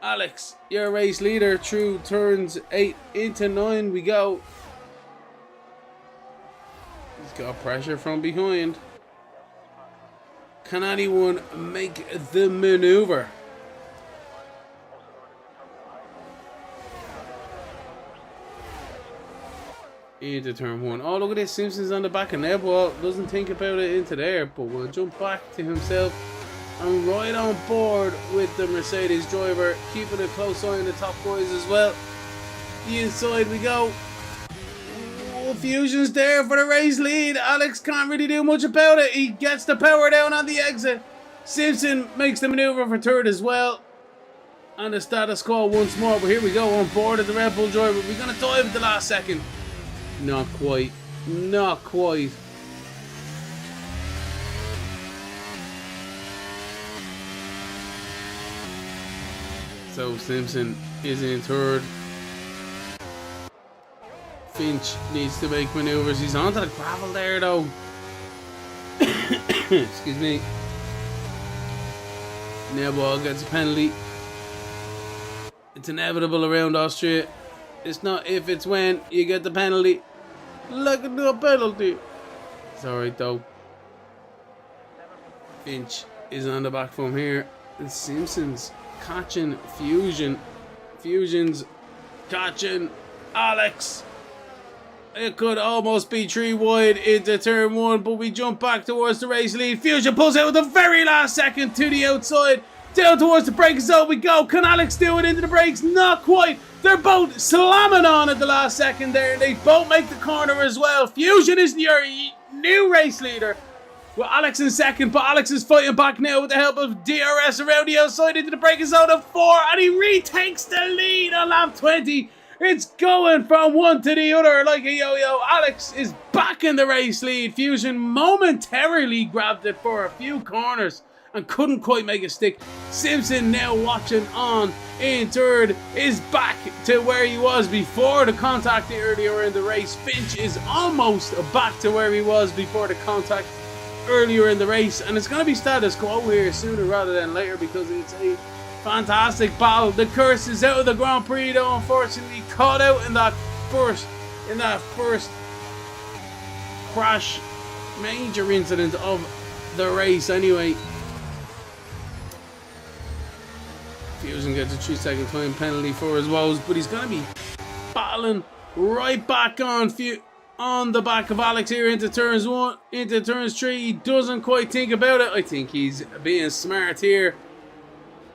Alex, your race leader through turns 8 into 9 we go. He's got pressure from behind. Can anyone make the maneuver? Into turn 1. Oh, look at this. Simpson's on the back of Nebwell. Doesn't think about it into there, but will jump back to himself and right on board with the Mercedes driver, keeping a close eye on the top boys as well. The inside we go. Fusion's there for the race lead. Alex can't really do much about it. He gets the power down on the exit. Simpson makes the maneuver for third as well. And the status quo once more. But here we go on board at the Red Bull driver. We're going to dive at the last second. Not quite. Not quite. So Simpson is in third. Finch needs to make maneuvers. He's onto the gravel there though. Excuse me. Nebwell gets a penalty. It's inevitable around Austria. It's not if, it's when you get the penalty. Look at the penalty. It's alright though. Finch is on the back from here. And Simpson's catching Fusion. Fusion's catching Alex. It could almost be 3 wide into turn 1, but we jump back towards the race lead. Fusion pulls out at the very last second to the outside. Down towards the braking zone we go. Can Alex do it into the brakes? Not quite. They're both slamming on at the last second there. They both make the corner as well. Fusion is your new race leader, with Alex in second, but Alex is fighting back now with the help of DRS around the outside into the braking zone of 4, and he retakes the lead on lap 20. It's going from one to the other like a yo-yo. Alex is back in the race lead. Fusion momentarily grabbed it for a few corners and couldn't quite make it stick. Simpson, now watching on in third, is back to where he was before the contact earlier in the race. Finch is almost back to where he was before the contact earlier in the race, and it's going to be status quo here sooner rather than later because it's a fantastic battle. The curse is out of the Grand Prix though, unfortunately. Caught out in that first crash, major incident of the race anyway. Fusion gets a 3-second time penalty for his woes, but he's going to be battling right back on the back of Alex here into turns 1, into turns 3. He doesn't quite think about it. I think he's being smart here,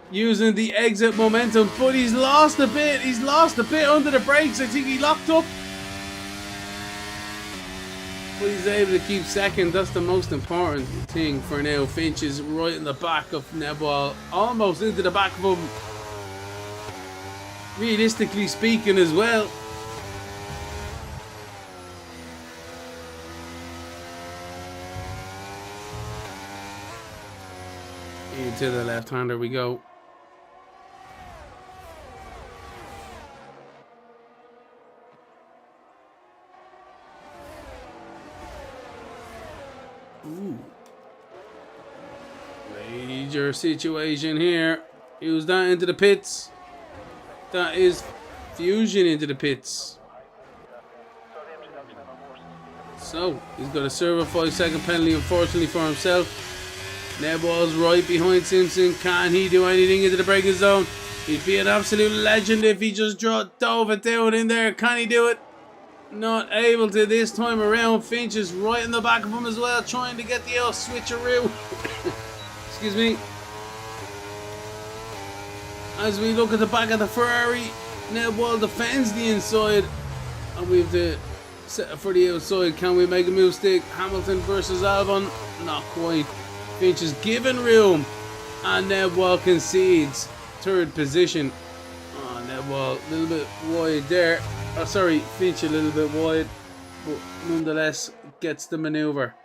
using the exit momentum, but he's lost a bit. He's lost a bit under the brakes. I think he locked up, but he's able to keep second. That's the most important thing for now. Finch is right in the back of Nebwell, almost into the back of him, realistically speaking as well. Into the left-hander we go. Ooh. Major situation here. Use that into the pits. That is Fusion into the pits. So, he's got a server 5-second penalty, unfortunately, for himself. Neball's right behind Simpson. Can he do anything into the braking zone? He'd be an absolute legend if he just dove it down in there. Can he do it? Not able to this time around. Finch is right in the back of him as well, trying to get the old switcheroo. Excuse me. As we look at the back of the Ferrari, Neball defends the inside, and we have to set for the outside. Can we make a move stick? Hamilton versus Albon? Not quite. Finch is given room, and Neball concedes third position. Oh, Neball a little bit wide there. Oh, sorry, Finch a little bit wide, but nonetheless gets the maneuver.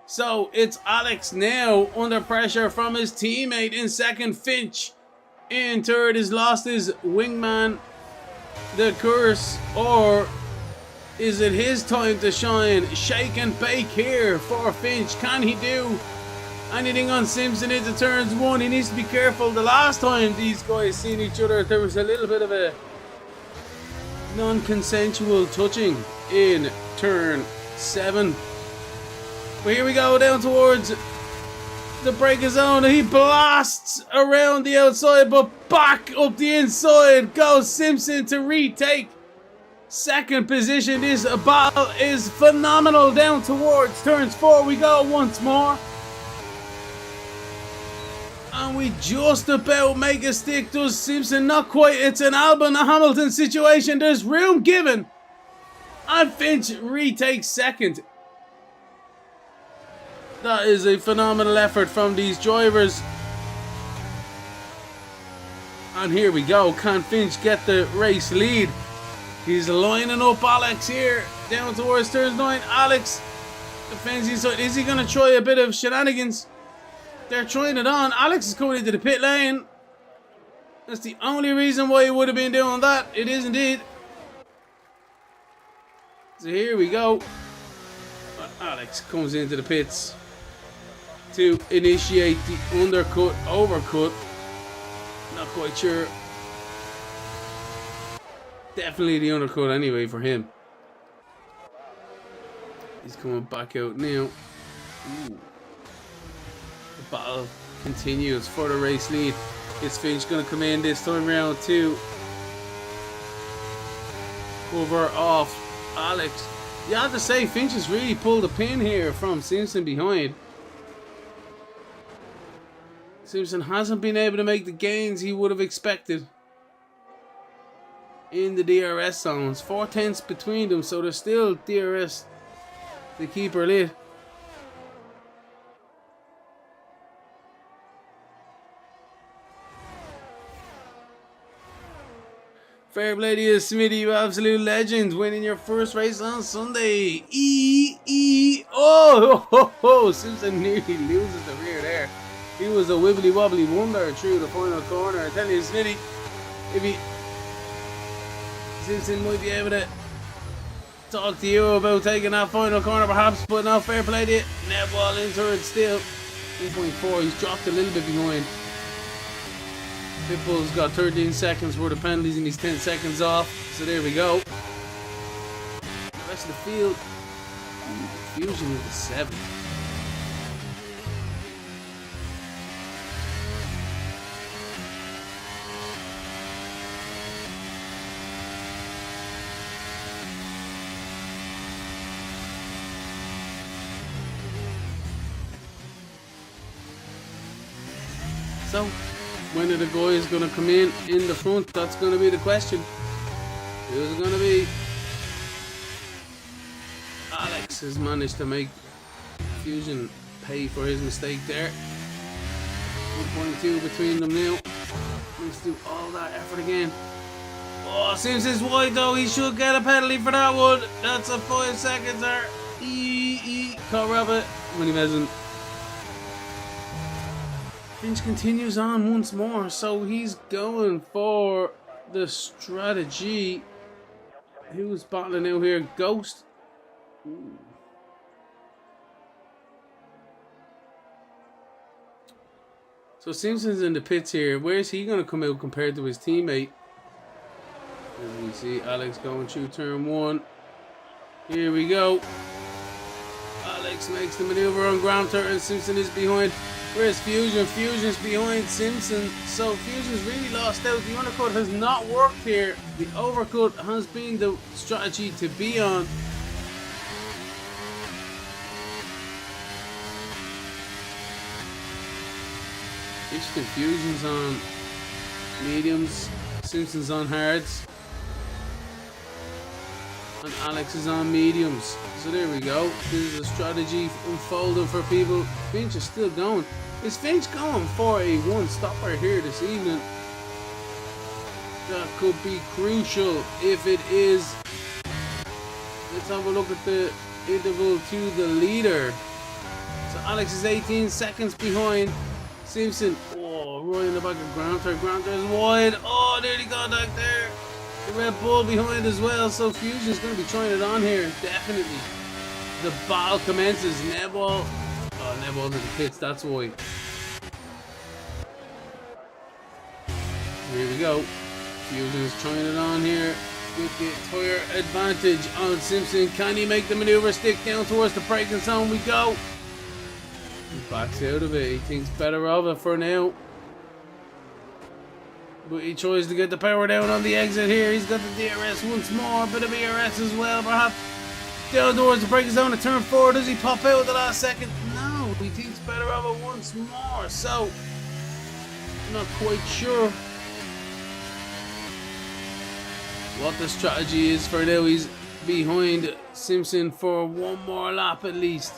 So it's Alex now under pressure from his teammate in second. Finch in third. Has lost his wingman, the curse, or is it his time to shine? Shake and bake here for Finch. Can he do anything on Simpson into turns one? He needs to be careful. The last time these guys seen each other, there was a little bit of a non-consensual touching in turn 7. But here we go, down towards the breaker zone. He blasts around the outside, but back up the inside goes Simpson to retake second position. This battle is phenomenal. Down towards turns 4 we go once more. And we just about make a stick. Does Simpson? Not quite. It's an Albon Hamilton situation. There's room given, and Finch retakes second. That is a phenomenal effort from these drivers. And here we go. Can Finch get the race lead? He's lining up Alex here down towards turns 9. Alex defends inside. Is he going to try a bit of shenanigans? They're trying it on. Alex is coming into the pit lane. That's the only reason why he would have been doing that. It is indeed. So here we go. Alex comes into the pits to initiate the undercut, overcut. Not quite sure. Definitely the undercut anyway for him. He's coming back out now. Ooh. The battle continues for the race lead. Is Finch going to come in this time round to cover off Alex? You have to say, Finch has really pulled a pin here from Simpson behind. Simpson hasn't been able to make the gains he would have expected in the DRS zones. 4 tenths between them, so there's still DRS to keep her lit. Fair play to you, Smitty, you absolute legend, winning your first race on Sunday. Oh, Simpson nearly loses the rear there. He was a wibbly wobbly wonder through the final corner. I tell you, Smitty, Simpson might be able to talk to you about taking that final corner perhaps, but no, fair play to you. Netball in third still. 1.4, he's dropped a little bit behind. Pitbull's got 13 seconds worth of penalties and he's 10 seconds off. So there we go. The rest of the field, Fusion is 7. So, when are the guys going to come in the front? That's going to be the question. Who's it going to be? Alex has managed to make Fusion pay for his mistake there. 1.2 between them now. Let's do all that effort again. Oh, Simpson's wide though. He should get a penalty for that one. That's a 5 seconds there. Can't wrap it. When he hasn't. Finch continues on once more, so he's going for the strategy. Who's battling out here? Ghost. Ooh. So Simpson's in the pits here. Where's he going to come out compared to his teammate? As we see Alex going through turn 1. Here we go. Alex makes the maneuver on ground turn. Simpson is behind. Where's Fusion? Fusion's behind Simpson. So Fusion's really lost out. The undercut has not worked here. The overcut has been the strategy to be on. Interesting. Fusion's on mediums. Simpson's on hards. And Alex is on mediums. So there we go. This is a strategy unfolding for people. Finch is still going. Is Finch going for a one-stopper here this evening? That could be crucial if it is. Let's have a look at the interval to the leader. So Alex is 18 seconds behind Simpson. Oh, right in the back of Granter. Granter is wide. Oh, nearly contact there. The Red Bull behind as well, so Fusion's going to be trying it on here, definitely. The battle commences. Neball. Oh, Neball's in the pits, that's why. Here we go. Fusion's trying it on here with the tire advantage on Simpson. Can he make the maneuver stick down towards the braking zone? We go. He backs out of it. He thinks better of it for now. But he tries to get the power down on the exit here. He's got the DRS once more. Bit of ERS as well, perhaps. Down towards the braking zone at turn 4. Does he pop out at the last second? No. He thinks better of it once more. So, not quite sure what the strategy is for now. He's behind Simpson for one more lap at least.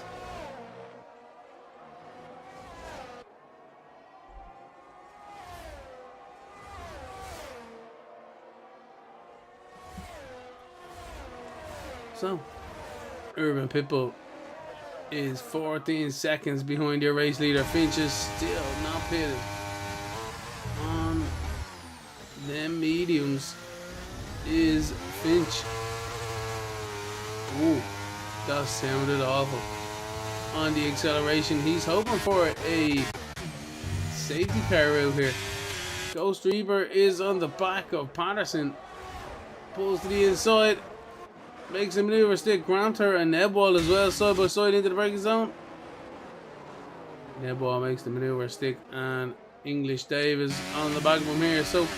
So, Urban Pitbull is 14 seconds behind your race leader. Finch is still not pitted. On them mediums is Finch. Ooh, that sounded awful. On the acceleration, he's hoping for a safety car out here. Ghost Reaper is on the back of Patterson. Pulls to the inside. Makes a maneuver stick. Granter and Neball as well, side by side into the braking zone. Neball makes the maneuver stick, and English Dave is on the back of him here. So,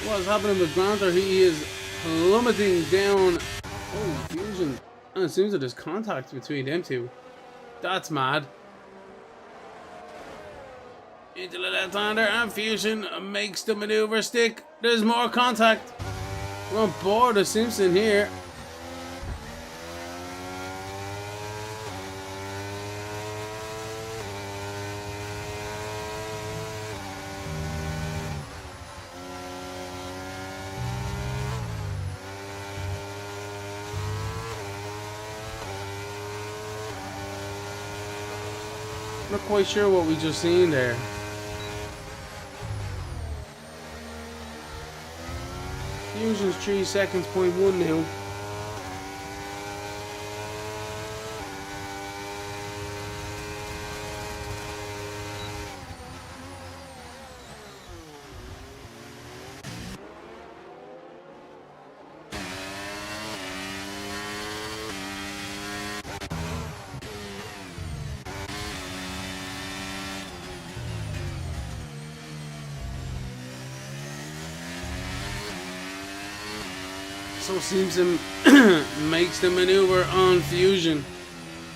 what's happening with Granter? He is plummeting down. Oh, Fusion. And it seems that there's contact between them two. That's mad. Into the left-hander, and Fusion makes the maneuver stick. There's more contact. We're on board of Simpson here. Not quite sure what we just seen there. Fusion's 3 seconds, 0.1 now. So Simpson makes the maneuver on Fusion,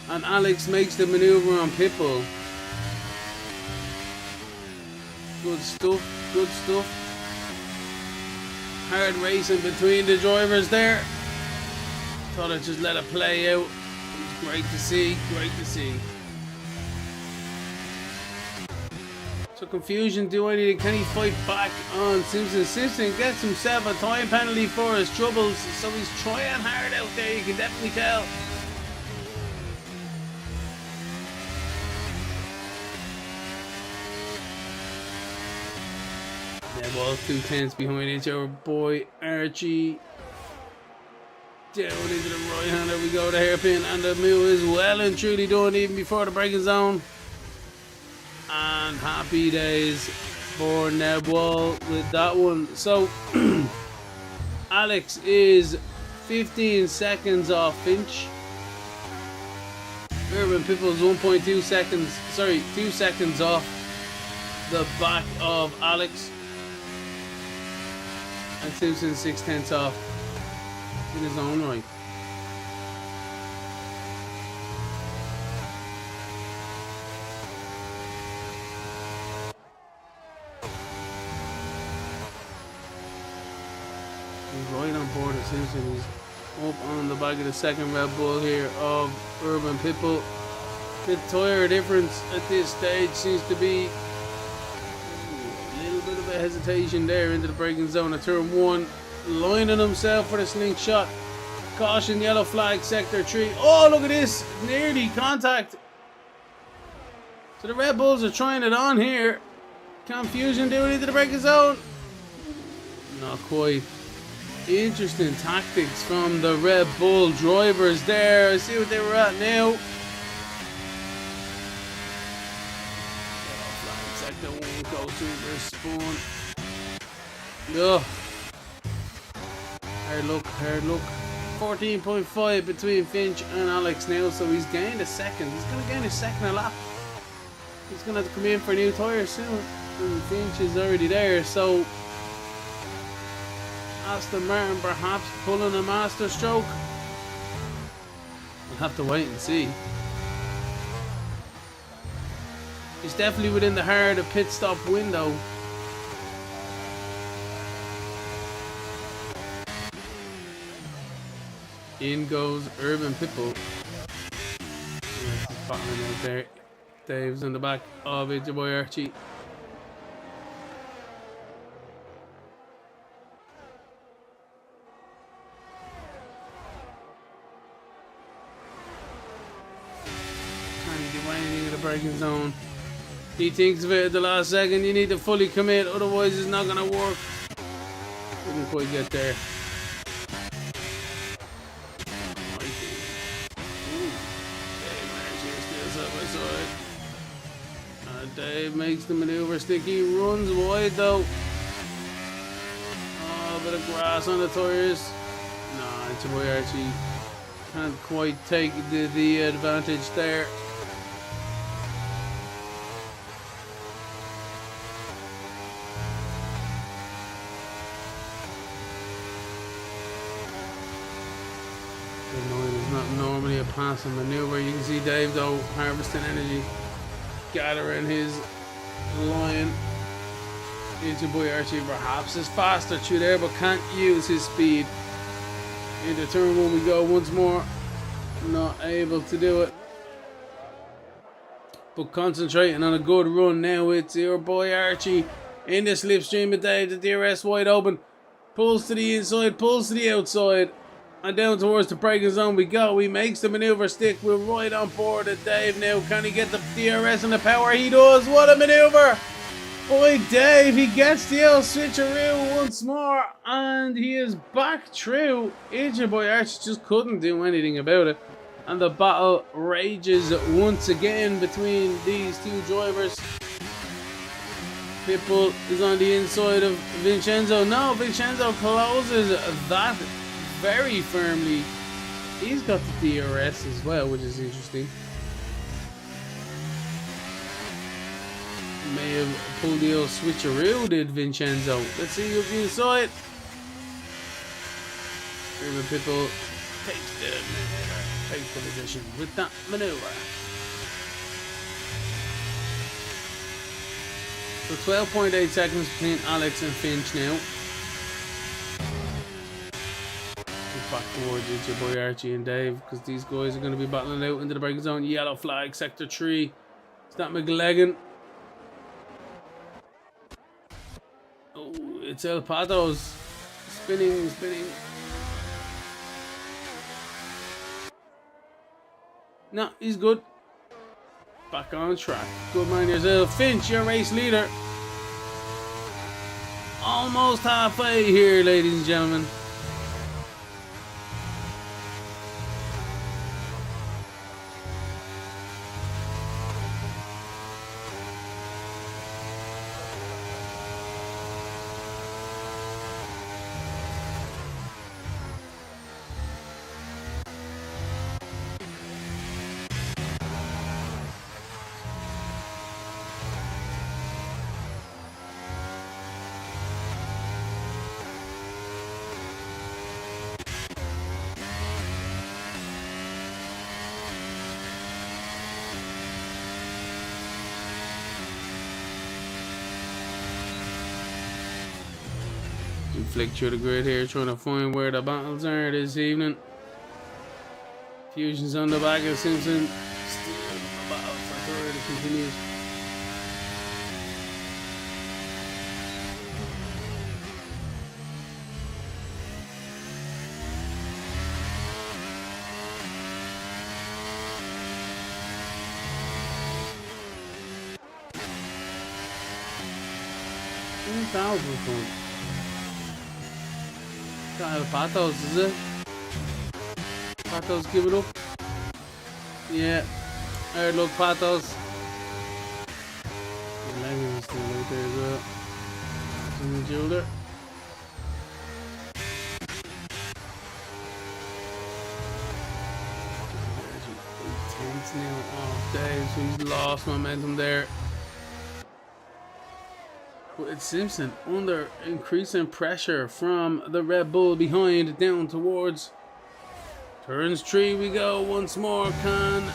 and Alex makes the maneuver on Pitbull. Good stuff, good stuff. Hard racing between the drivers there. Thought I'd just let it play out. It was great to see, great to see. So Confusion do anything. Can he fight back on Simpson? Simpson gets himself a time penalty for his troubles, so he's trying hard out there, you can definitely tell. Yeah, well, 2 tenths behind each other. Boy, Archie. Down into the right hand, there we go, the hairpin, and the move is well and truly done even before the braking zone. And happy days for Nebwall with that one. So Alex is 15 seconds off Finch. Urban Pipple's 1.2 seconds, sorry, 2 seconds off the back of Alex. And Simpson 6/10 off in his own right. He's right on board with Simpson. He's up on the back of the second Red Bull here of Urban Pitbull. The tire difference at this stage seems to be a little bit of a hesitation there into the braking zone at turn 1. Lining himself for the slingshot. Caution, yellow flag, sector 3. Oh, look at this. Nearly contact. So the Red Bulls are trying it on here. Confusion doing into the braking zone. Not quite. Interesting tactics from the Red Bull drivers there. I see what they were at now. Sector 1 goes to the spawn. Ugh. Hard look, hard look. 14.5 between Finch and Alex now, so he's gained a second. He's going to gain a second a lap. He's going to have to come in for a new tyre soon. And Finch is already there, so Aston Martin perhaps pulling a master stroke. We'll have to wait and see. He's definitely within the hard pit stop window. In goes Urban Pitbull. He's battling out there. Dave's in the back of it, your boy Archie. Anything in the braking zone. He thinks of it at the last second. You need to fully commit, otherwise it's not gonna work. Didn't quite get there. Dave makes the maneuver stick. He runs wide though. Oh, a bit of grass on the tires. Nah, it's your boy Archie. Can't quite take the advantage there. It's not normally a passing maneuver. You can see Dave though harvesting energy, gathering his line. It's your boy Archie perhaps is faster through there, but can't use his speed. Into turn 1 we go once more. Not able to do it. But concentrating on a good run now. It's your boy Archie in the slipstream of Dave. The DRS wide open. Pulls to the inside, pulls to the outside. And down towards the braking zone we go. He makes the maneuver stick. We're right on board at Dave now. Can he get the DRS and the power? He does. What a maneuver. Boy, Dave, he gets the old switcheroo once more. And he is back through. Your boy Archie just couldn't do anything about it. And the battle rages once again between these two drivers. Pitbull is on the inside of Vincenzo. No, Vincenzo closes that very firmly. He's got the DRS as well, which is interesting. May have pulled the old switcheroo, did Vincenzo. Let's see if you saw it. Urban Pitbull takes the position with that maneuver. So 12.8 seconds between Alex and Finch now. Back towards it's your boy Archie and Dave, because these guys are going to be battling out into the braking zone. Yellow flag, sector 3. It's not McLagan. Oh, it's El Pato's spinning. No, he's good. Back on track. Good man yourself. Finch, your race leader. Almost halfway here, ladies and gentlemen. flick through the grid here, trying to find where the battles are this evening. Fusion's on the back of Simpson. Still in the battle for third. It continues. £1,000. Kyle Patos, is it? Patos, give it up. Yeah. Alright, look, Patos. Lemon's still out there as well. In the shoulder. Tense now off Dave, so he's lost momentum there. But it's Simpson under increasing pressure from the Red Bull behind, down towards turns 3 we go once more. Can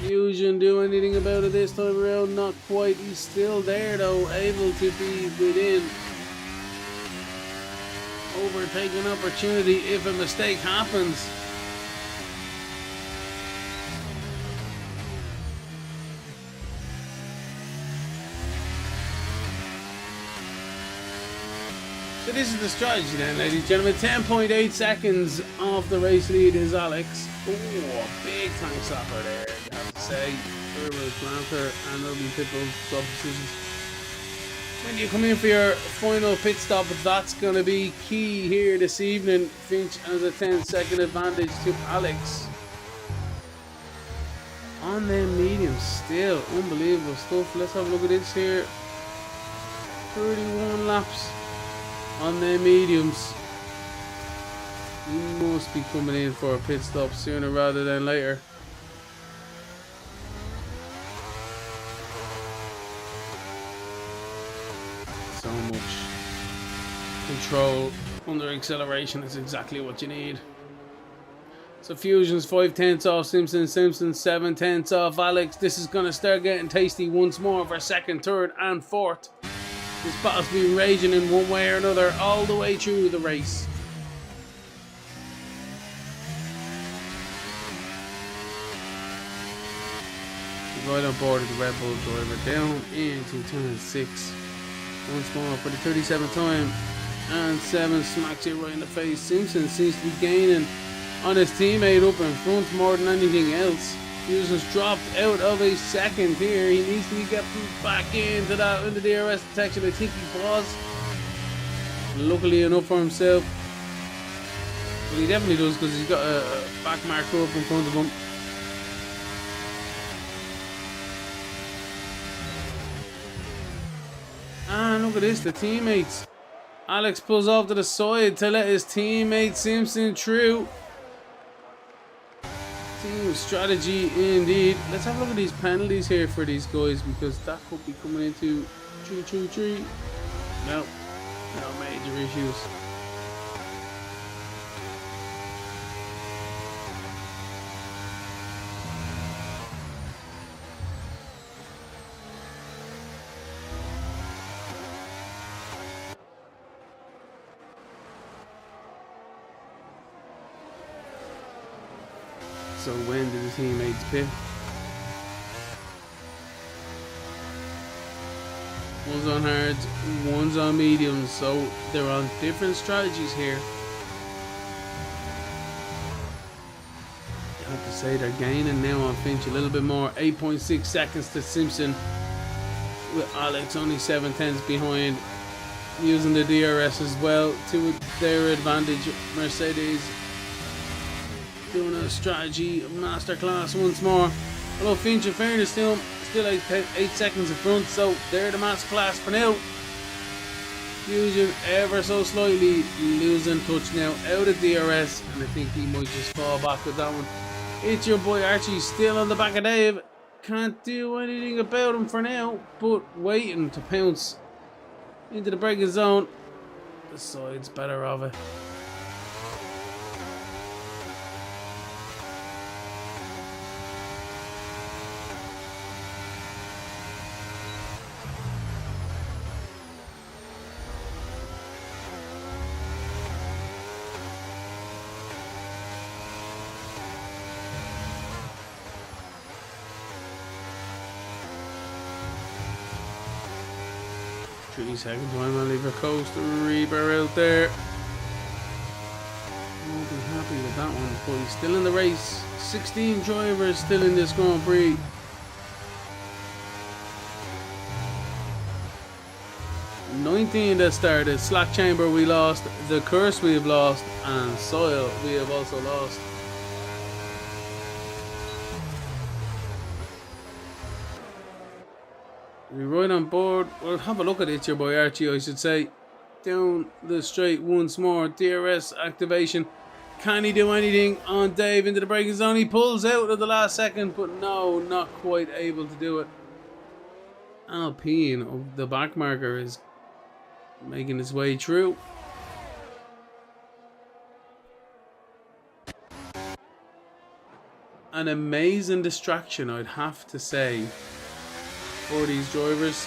Fusion do anything about it this time around? Not quite. He's still there though, able to be within overtaking opportunity if a mistake happens. So this is the strategy then, ladies and gentlemen. 10.8 seconds off the race lead is Alex. Oh, big time slapper there, you have to say. Turbo Planter and Urban Pitbull sub decisions. When you come in for your final pit stop, that's going to be key here this evening. Finch has a 10-second advantage to Alex. On them mediums, still unbelievable stuff. Let's have a look at this here. 31 laps. On their mediums. He must be coming in for a pit stop sooner rather than later. So much control under acceleration is exactly what you need. So Fusion's 5/10 off Simpson, Simpson 7/10 off Alex. This is going to start getting tasty once more for second, third and fourth. This battle's been raging in one way or another all the way through the race. Right on board of the Red Bull driver, down into turn 6. Once more for the 37th time. And 7 smacks it right in the face. Simpson seems to be gaining on his teammate up in front more than anything else. Fusion's dropped out of a second here. He needs to be getting back into the DRS detection. I think he was. Luckily enough for himself. Well, he definitely does, because he's got a back marker up in front of him. And look at this, the teammates. Alex pulls off to the side to let his teammate Simpson through. Team strategy indeed. Let's have a look at these penalties here for these guys, because that could be coming into 3-3-3. No major issues. So when do the teammates pit? One's on hards, one's on mediums, so they're on different strategies here. I have to say they're gaining now on Finch a little bit more. 8.6 seconds to Simpson, with Alex only 7/10 behind, using the DRS as well to their advantage. Mercedes doing a strategy masterclass once more. Although Finch, in fairness, still 8 seconds in front, so they're the masterclass for now. Fusion ever so slightly losing touch now out of DRS, and I think he might just fall back with that one. It's your boy Archie still on the back of Dave. Can't do anything about him for now, but waiting to pounce into the braking zone. The side's better of it. 3 seconds. I'm gonna leave a Coaster Reaper out there. Won't be happy with that one, but he's still in the race. 16 drivers still in this Grand Prix. 19 that started. Slack Chamber we lost, the Curse we have lost, and Soil we have also lost. We're right on board. We'll have a look at it, your boy Archie, I should say. Down the straight once more. DRS activation. Can he do anything on Dave into the braking zone? He pulls out at the last second, but no, not quite able to do it. Alpine of the back marker is making his way through. An amazing distraction, I'd have to say, for these drivers.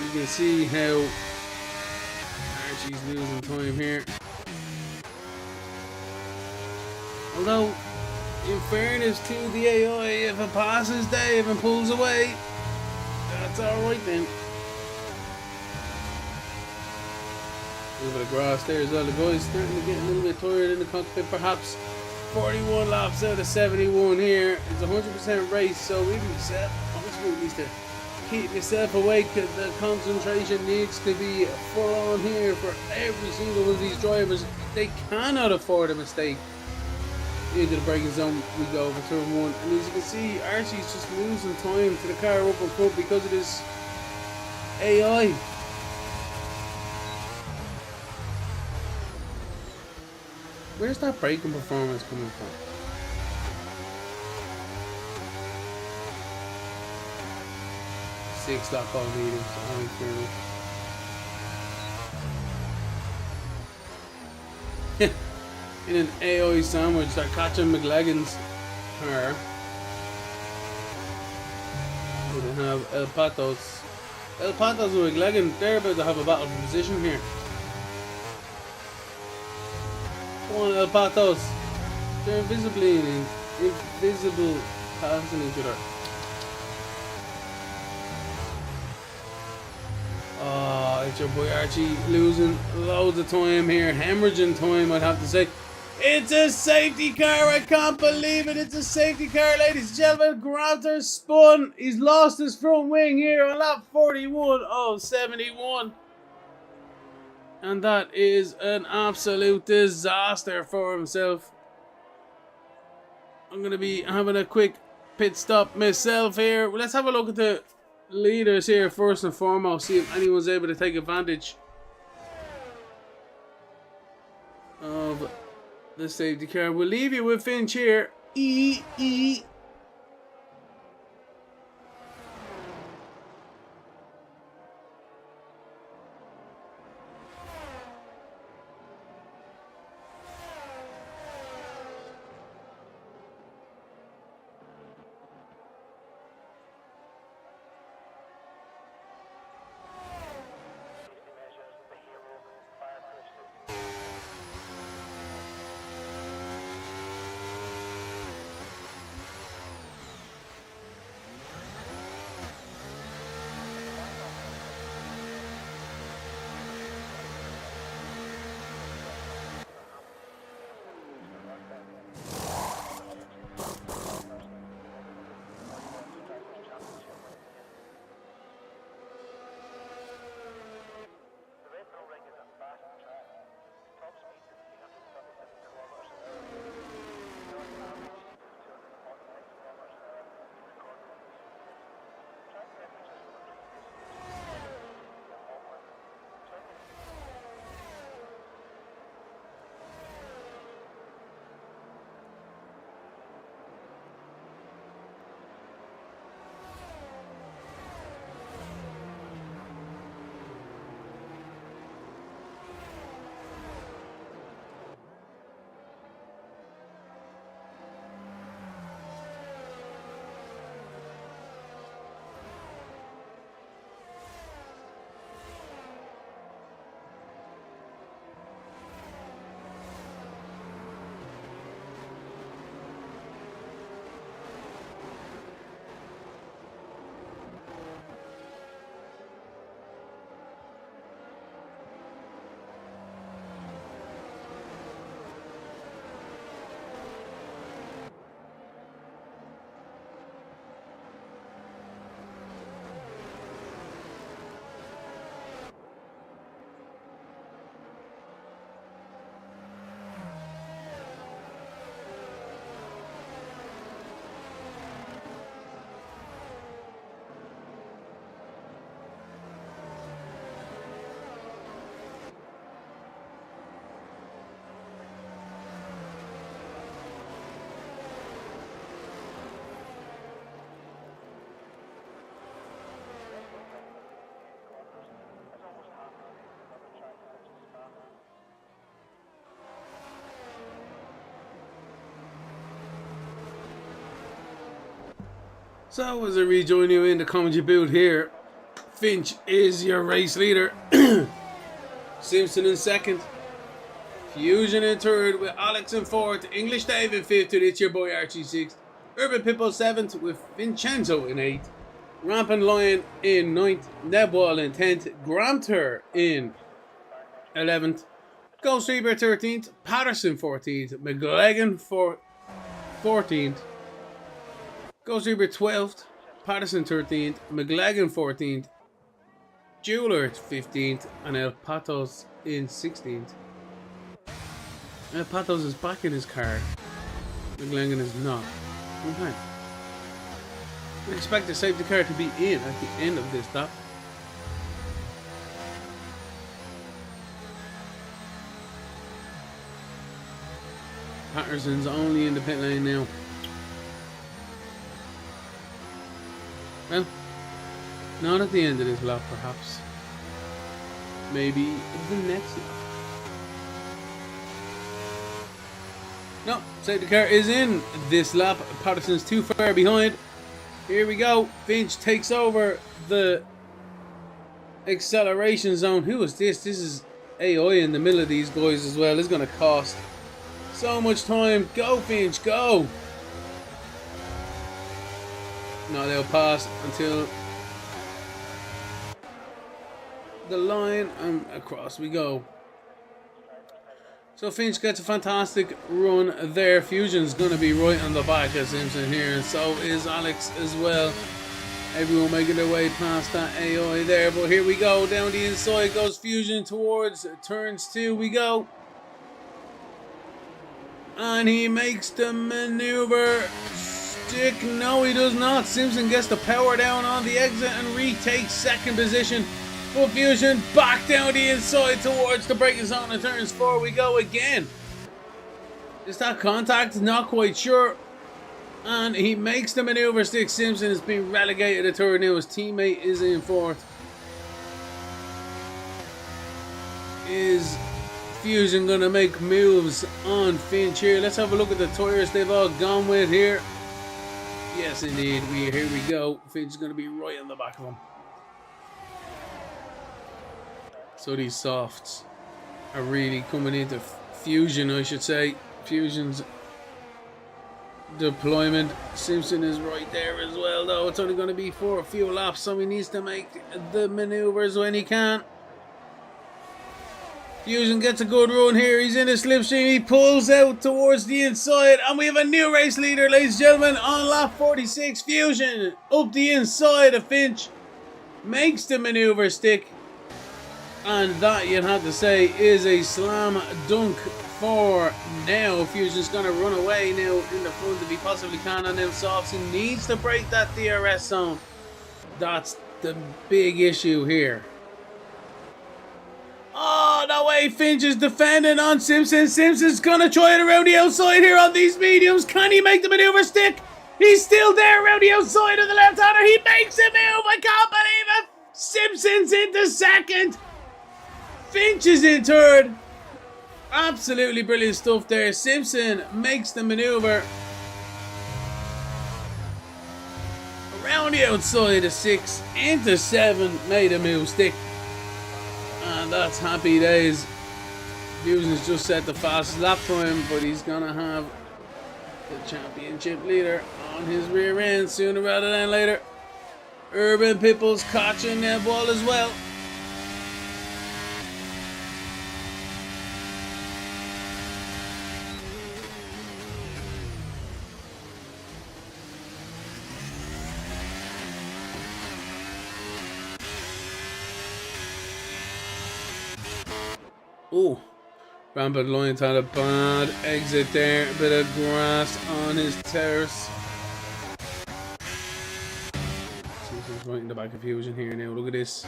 You can see how Archie's losing time here. Although, in fairness to the AI, if it passes Dave and pulls away, that's alright then. A little bit of grass there as well. The guys starting to get a little bit tired in the cockpit perhaps. 41 laps out of 71 here. It's a 100% race, so even yourself, obviously needs to keep yourself awake. The concentration needs to be full on here for every single one of these drivers. They cannot afford a mistake. Into the braking zone we go for turn 1, and as you can see, Archie's just losing time to the car up in front because of this AI. Where's that braking performance coming from? Six lap on meters, in an AI sandwich, they're catching McLagan's car. We have El Patos. El Patos and McLagan, they're about to have a battle for position here. Come on, El Patos. They're invisible passing each other. Oh, it's your boy Archie losing loads of time here. Hemorrhaging time, I'd have to say. It's a safety car. I can't believe it. It's a safety car, ladies and gentlemen. Granter spun. He's lost his front wing here on lap 41 of 71. And that is an absolute disaster for himself. I'm going to be having a quick pit stop myself here. Well, let's have a look at the leaders here first and foremost. See if anyone's able to take advantage of the safety car. We'll leave you with Finch here. So as I rejoin you in the commentary booth here, Finch is your race leader. Simpson in second. Fusion in third with Alex in fourth. English Dave in fifth. It's your boy Archie sixth. Urban Pippo seventh with Vincenzo in eighth. Rampant Lion in ninth. Nebwall in 10th. Granter in 11th. Ghost Reaper 13th. Patterson 14th. McGlagan 14th. Ghost Reaper 12th. Patterson 13th. McGlagan 14th. Jeweler 15th. And El Patos in 16th. El Patos is back in his car. McGlagan is not. Okay. We expect the safety car to be in at the end of this lap. Patterson's only in the pit lane now. Well, not at the end of this lap, perhaps. Maybe the next lap. No, safety car is in this lap. Patterson's too far behind. Here we go. Finch takes over the acceleration zone. Who is this? This is AI in the middle of these guys as well. It's going to cost so much time. Go, Finch, go. No, they'll pass until the line and across we go. So Finch gets a fantastic run there. Fusion's going to be right on the back of Simpson here, and so is Alex as well. Everyone making their way past that AI there, but here we go. Down the inside goes Fusion towards turns 2 we go. And he makes the maneuver. Stick, no he does not. Simpson gets the power down on the exit and retakes second position. But Fusion back down the inside towards the braking zone and turns 4 we go again. Is that contact? Not quite sure. And he makes the maneuver. Stick, Simpson has been relegated to third now. His teammate is in fourth. Is Fusion going to make moves on Finch here? Let's have a look at the tyres they've all gone with here. Yes, indeed. Here we go. Finch is going to be right on the back of him. So these softs are really coming into Fusion, I should say. Fusion's deployment. Simpson is right there as well, though. It's only going to be for a few laps, so he needs to make the maneuvers when he can. Fusion gets a good run here. He's in a slipstream. He pulls out towards the inside, and we have a new race leader, ladies and gentlemen, on lap 46. Fusion up the inside of Finch. Makes the maneuver, Stick. And that, you'd have to say, is a slam dunk for now. Fusion's going to run away now in the front if he possibly can on them softs. He needs to break that DRS zone. That's the big issue here. Oh, no way. Finch is defending on Simpson. Simpson's going to try it around the outside here on these mediums. Can he make the maneuver, Stick? He's still there around the outside of the left-hander. He makes a move. I can't believe it. Simpson's into second. Finch is in third. Absolutely brilliant stuff there. Simpson makes the maneuver around the outside of 6 into 7. Made a move, Stick. And that's happy days. Fusion's just set the fastest lap time, but he's going to have the championship leader on his rear end sooner rather than later. Urban Pipple's catching that ball as well. Oh, Rampant Lion's had a bad exit there. A bit of grass on his terrace. Simpson's right in the back of Fusion here now. Look at this.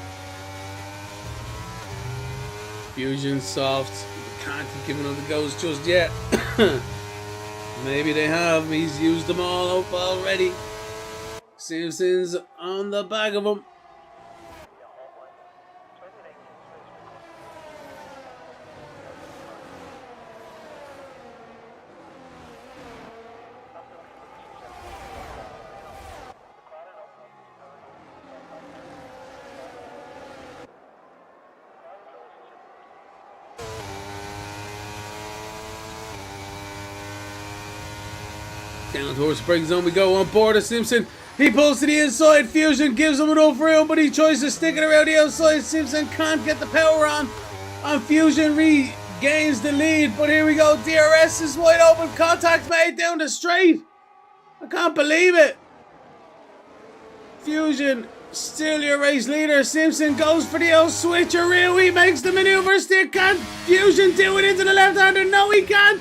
Fusion soft. Can't keep giving up the ghost just yet. Maybe they have. He's used them all up already. Simpson's on the back of him. Down towards the break zone we go on board of Simpson. He pulls to the inside. Fusion gives him enough room, but he tries to stick it around the outside. Simpson can't get the power on. And Fusion regains the lead. But here we go. DRS is wide open. Contact made down the straight. I can't believe it. Fusion still your race leader. Simpson goes for the old switcheroo. He makes the maneuver stick. Can't Fusion do it into the left-hander? No, he can't.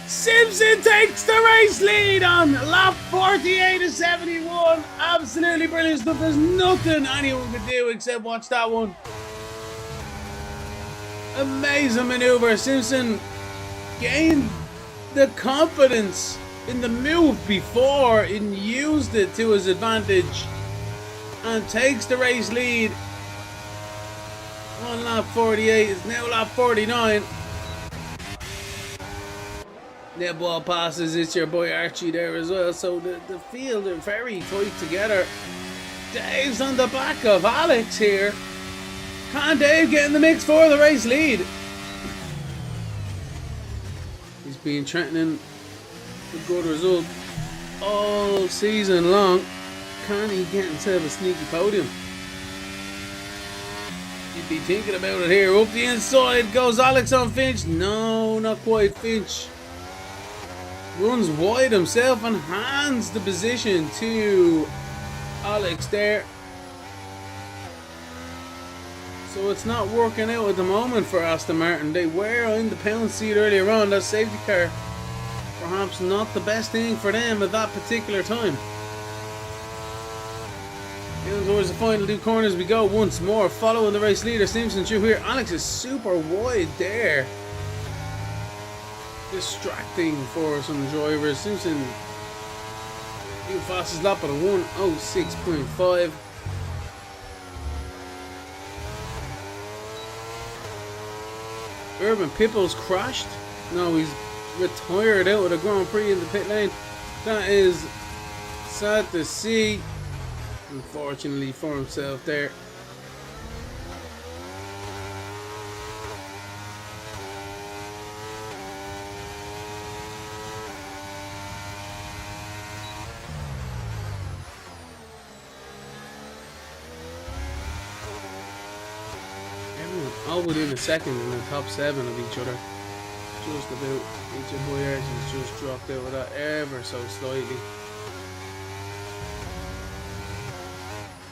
Simpson takes the race lead on lap 48 of 71. Absolutely brilliant stuff. There's nothing anyone could do except watch that one. Amazing maneuver. Simpson gained the confidence in the move before and used it to his advantage and takes the race lead on lap 48. It's now lap 49. Net ball passes, it's your boy Archie there as well. So the field are very tight together. Dave's on the back of Alex here. Can Dave get in the mix for the race lead? He's been threatening a good result all season long. Can he get himself a sneaky podium? You'd be thinking about it here. Up the inside goes Alex on Finch. No, not quite. Finch runs wide himself and hands the position to Alex there. So it's not working out at the moment for Aston Martin. They were in the pound seat earlier on. That safety car perhaps not the best thing for them at that particular time. Down towards the final two corners we go once more, following the race leader Simpson through here. Alex is super wide there. Distracting for some drivers. Simpson, new fastest lap at a 1:06.5. Urban Pipples crashed. No, he's retired out of the Grand Prix in the pit lane. That is sad to see. Unfortunately for himself there. All within a second in the top 7 of each other. Just about. Each of boy Archie's just dropped out of that ever so slightly.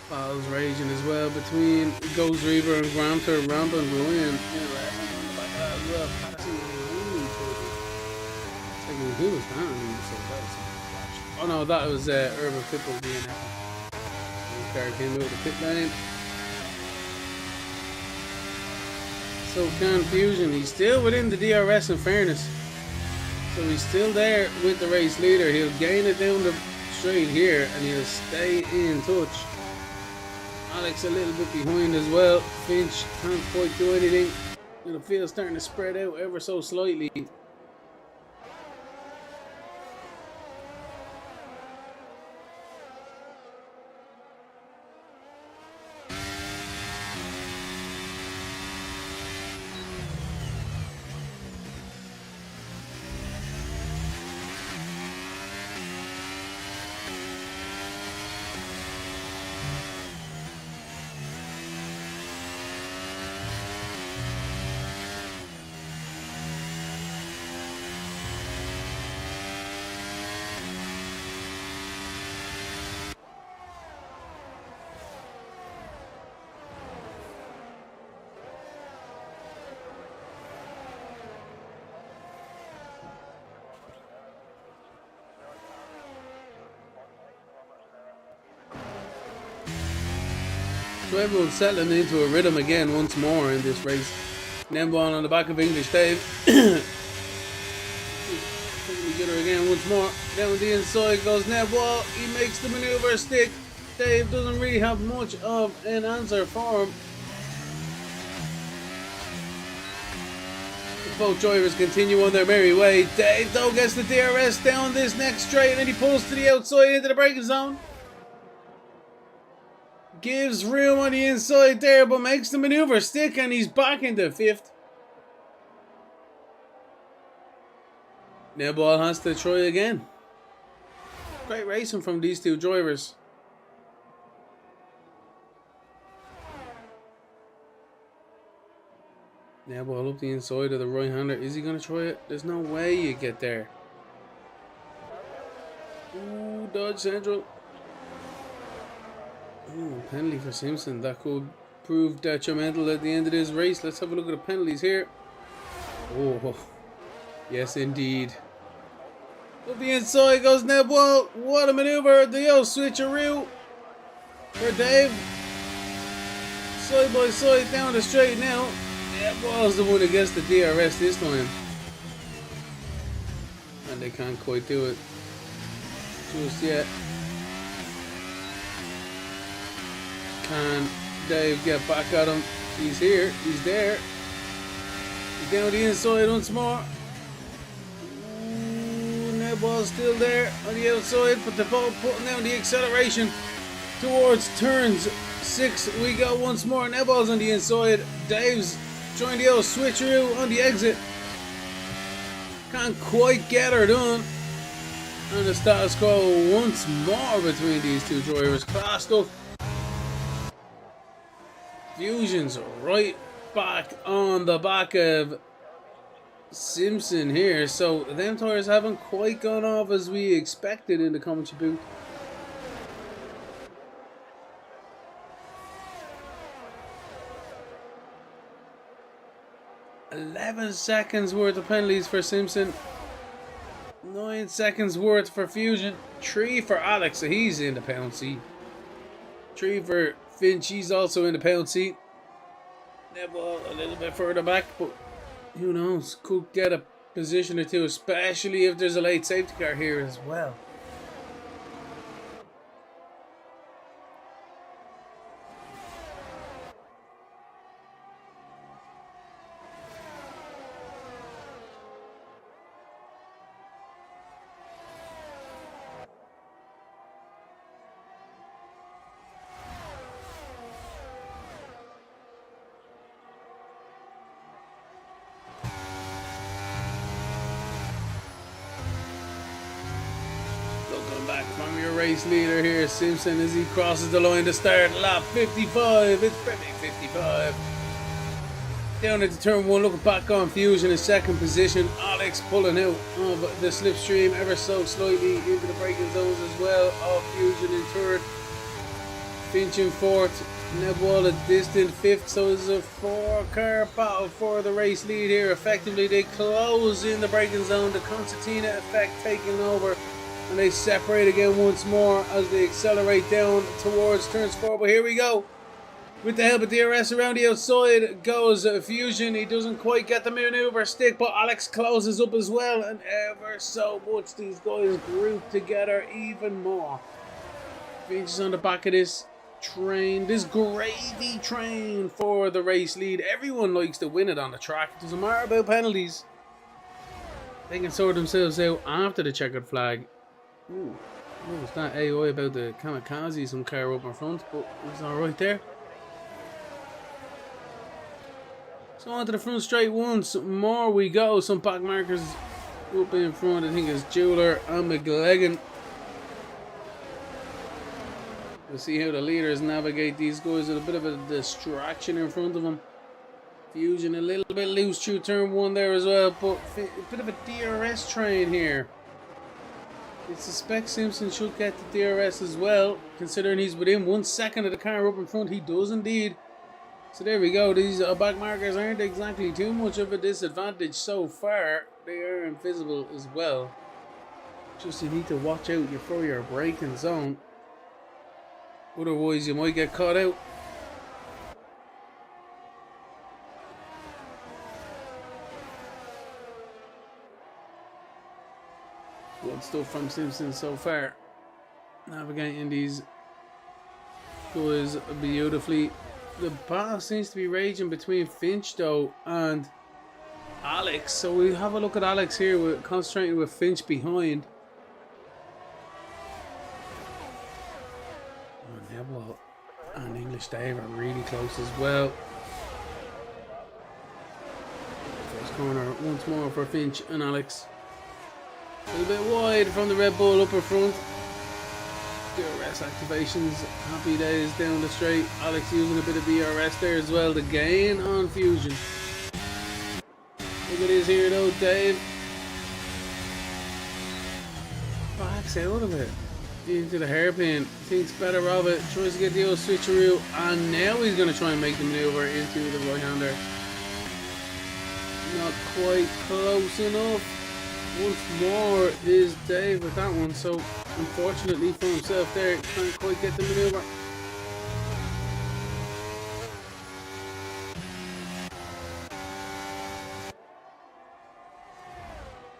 Battles raging as well between Ghost Reaver and Granter. Rampant Ryan. As well. Who was that? Oh no, that was Urban Pitbull DNF. The car came out of the pit lane. So confusion. He's still within the DRS in fairness. So he's still there with the race leader. He'll gain it down the straight here and he'll stay in touch. Alex a little bit behind as well. Finch can't quite do anything. And the field's starting to spread out ever so slightly. So everyone's settling into a rhythm again once more in this race. Nembon on the back of English Dave. Together again once more. Down the inside goes Nebwall. He makes the maneuver stick. Dave doesn't really have much of an answer for him. Both drivers continue on their merry way. Dave though gets the DRS down this next straight and he pulls to the outside into the braking zone. Gives room on the inside there, but makes the maneuver stick and he's back into 5th. Neball has to try again. great racing from these two drivers. Now ball up the inside of the right-hander. Is he going to try it? There's no way you get there. Ooh, dodge central. Ooh, penalty for Simpson. That could prove detrimental at the end of this race. Let's have a look at the penalties here. Oh, yes indeed. Up the inside goes Nebwell. What a maneuver. The old switcheroo for Dave. Side by side down the straight now. Nebwell's the one that gets the DRS this time. And they can't quite do it just yet. Can Dave get back at him? He's here. He's there. He's down the inside once more. Ball's still there on the outside, but the ball putting down the acceleration towards turns 6. We go once more. Neball's on the inside. Dave's trying the old switcheroo on the exit. Can't quite get her done. And the status quo once more between these two drivers. Class stuff. Fusion's right back on the back of Simpson here, so them tires haven't quite gone off as we expected in the commentary booth. $11 seconds worth of penalties for Simpson, 9 seconds worth for Fusion, 3 for Alex, so he's in the pound seat. 3 for Finch, he's also in the pound seat. That ball a little bit further back, but who knows, could get a position or two, especially if there's a late safety car here as well. Back from your race leader here, Simpson, as he crosses the line to start lap 55. It's perfect 55. Down into turn 1, looking back on Fusion in second position. Alex pulling out of the slipstream ever so slightly into the braking zones as well. Off Fusion in third. Finch in fourth. Nebwell a distant fifth. So it's a 4-car battle for the race lead here. Effectively, they close in the braking zone. The concertina effect taking over. And they separate again once more as they accelerate down towards turns 4. But here we go. With the help of DRS around the outside goes Fusion. He doesn't quite get the maneuver stick, but Alex closes up as well. And ever so much these guys group together even more. Finch is on the back of this train, this gravy train for the race lead. Everyone likes to win it on the track. It doesn't matter about penalties. They can sort themselves out after the checkered flag. Ooh, what was that AI about the kamikaze? Some car up in front, but it was alright there. So on to the front straight once more we go. Some back markers up in front. I think it's Jeweler and McLegan. We'll see how the leaders navigate these guys with a bit of a distraction in front of them. Fusion a little bit loose through turn 1 there as well, but a bit of a DRS train here. I suspect Simpson should get the DRS as well, considering he's within 1 second of the car up in front. He does indeed. So there we go. These back markers aren't exactly too much of a disadvantage so far. They are invisible as well. Just you need to watch out for your braking zone. Otherwise you might get caught out. Good stuff from Simpson so far. Navigating these guys beautifully. The battle seems to be raging between Finch though and Alex. So we have a look at Alex here. We're concentrating with Finch behind. Oh, Nebwell and English Dave are really close as well. First corner once more for Finch and Alex. A little bit wide from the Red Bull up in front. DRS activations, happy days down the straight. Alex using a bit of DRS there as well to gain on Fusion. Look at this here though, Dave. Backs out of it. Into the hairpin. Thinks better of it. Tries to get the old switcheroo. And now he's going to try and make the maneuver into the right-hander. Not quite close enough. Once more is Dave with that one. So, unfortunately for himself there, can't quite get the maneuver.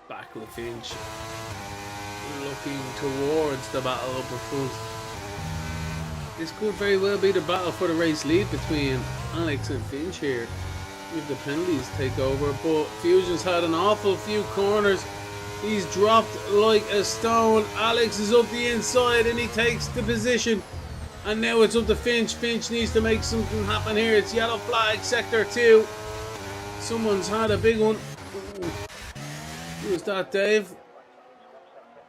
Back with Finch. Looking towards the battle up front. This could very well be the battle for the race lead between Alex and Finch here if the penalties take over, but Fusion's had an awful few corners. He's dropped like a stone. Alex is up the inside and he takes the position, and now it's up to Finch. Finch needs to make something happen here. It's yellow flag sector 2. Someone's had a big one. Who was that, Dave?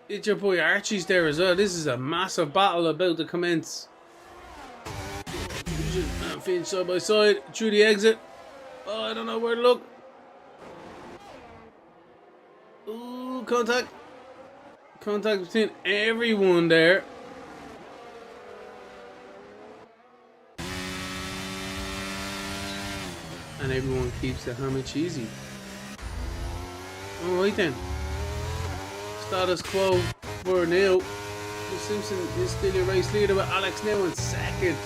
It's your boy Archie's there as well. This is a massive battle about to commence. Fusion and Finch side by side through the exit. Oh, I don't know where to look. Ooh, contact. Contact between everyone there. And everyone keeps the hammer cheesy. Alright then. Status quo for now. The Simpson is still your race leader with Alex now in second.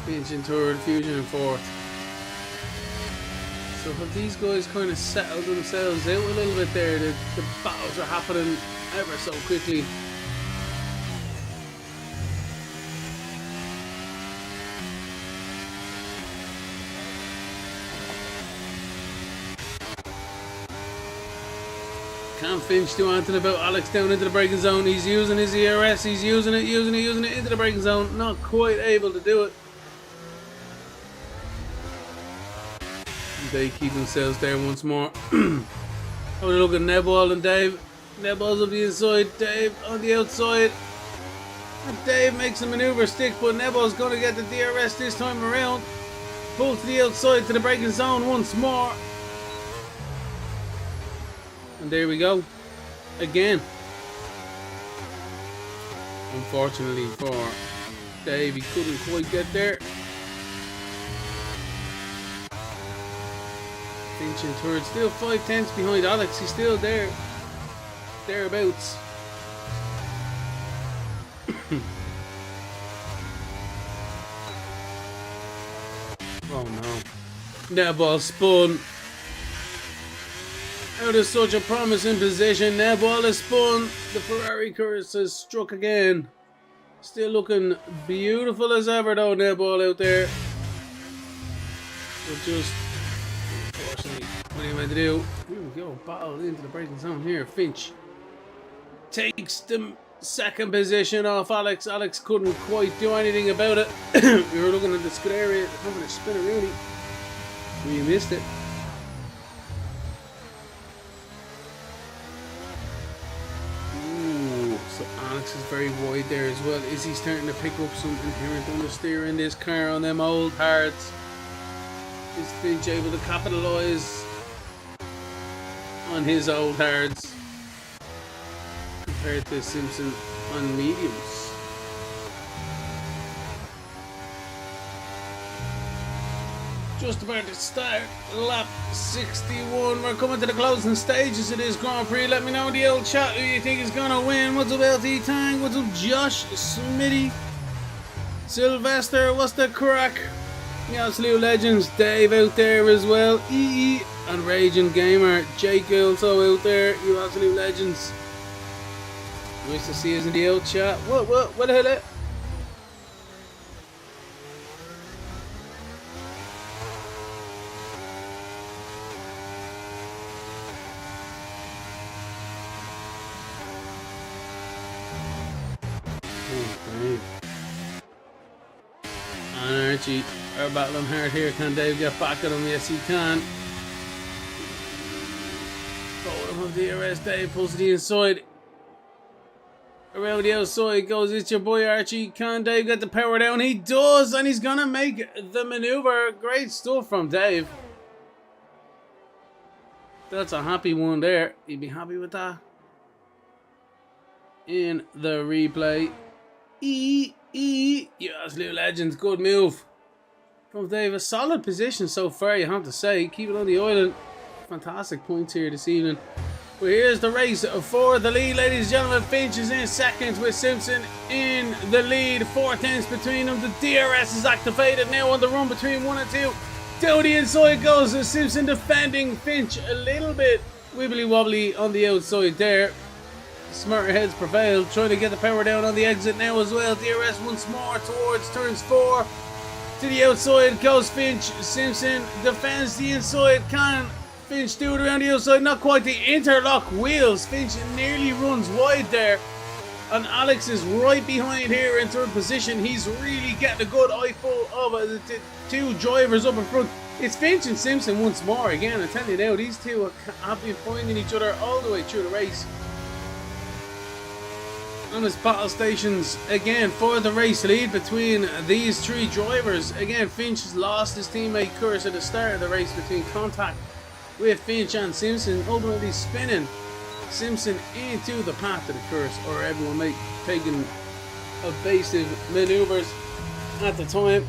Finch in third, Fusion in fourth. So have these guys kind of settled themselves out a little bit there? The battles are happening ever so quickly. Can't Finch do anything about Alex down into the braking zone. He's using his ERS. He's using it into the braking zone. Not quite able to do it. They keep themselves there once more. Have a look at Neball and Dave. Neball's on the inside. Dave on the outside. And Dave makes a maneuver stick, but Neball's going to get the DRS this time around. Pulls to the outside to the braking zone once more. And there we go. Again. Unfortunately for Dave, he couldn't quite get there. Finch in third. Still 5/10 behind Alex. He's still there. Thereabouts. Oh no. Neball spun. Out of such a promising position. Neball is spun. The Ferrari curse has struck again. Still looking beautiful as ever though, Neball out there. But just unfortunately, what are you meant to do? Here we go, battle into the braking zone here. Finch takes the second position off Alex. Alex couldn't quite do anything about it. We were looking at the Scuderia having a spin around it. We missed it. So Alex is very wide there as well. Is he starting to pick up some inherent understeer in this car on them old hards? Is Finch able to capitalise on his old hards compared to Simpson on mediums? Just about to start lap 61. We're coming to the closing stages of this Grand Prix. Let me know in the old chat who you think is gonna win. What's up, LT Tang? What's up, Josh Smitty? Sylvester, what's the crack? The absolute legends. Dave out there as well. EE and Raging Gamer. Jake also out there. You absolute legends. Nice to see us in the old chat. What the hell? And Archie are battling hard here. Can Dave get back at him? Yes, he can. of DRS. Dave pulls to the inside. Around the outside goes, it's your boy Archie. Can Dave get the power down? He does, and he's gonna make the maneuver. Great stuff from Dave. That's a happy one there. You'd be happy with that. In the replay. Yes, little legends. Good move from Dave. A solid position so far, you have to say. Keep it on the island. Fantastic points here this evening. But here's the race for the lead, ladies and gentlemen. Finch is in second with Simpson in the lead. 4 tenths between them. The DRS is activated now on the run between 1 and 2. Down the inside goes Simpson defending Finch a little bit wibbly wobbly on the outside there. Smarter heads prevail, trying to get the power down on the exit now as well. DRS once more towards turns 4. To the outside goes Finch. Simpson defends the inside. Can Finch do it around the outside? Not quite. The interlock wheels. Finch nearly runs wide there. And Alex is right behind here in third position. He's really getting a good eyeful of the 2 drivers up in front. It's Finch and Simpson once more. Again, I tell you now, these 2 have been finding each other all the way through the race. On his battle stations again for the race lead between these 3 drivers. Again, Finch has lost his teammate Curse at the start of the race between contact with Finch and Simpson, ultimately spinning Simpson into the path of the Curse, or everyone taking evasive maneuvers at the time.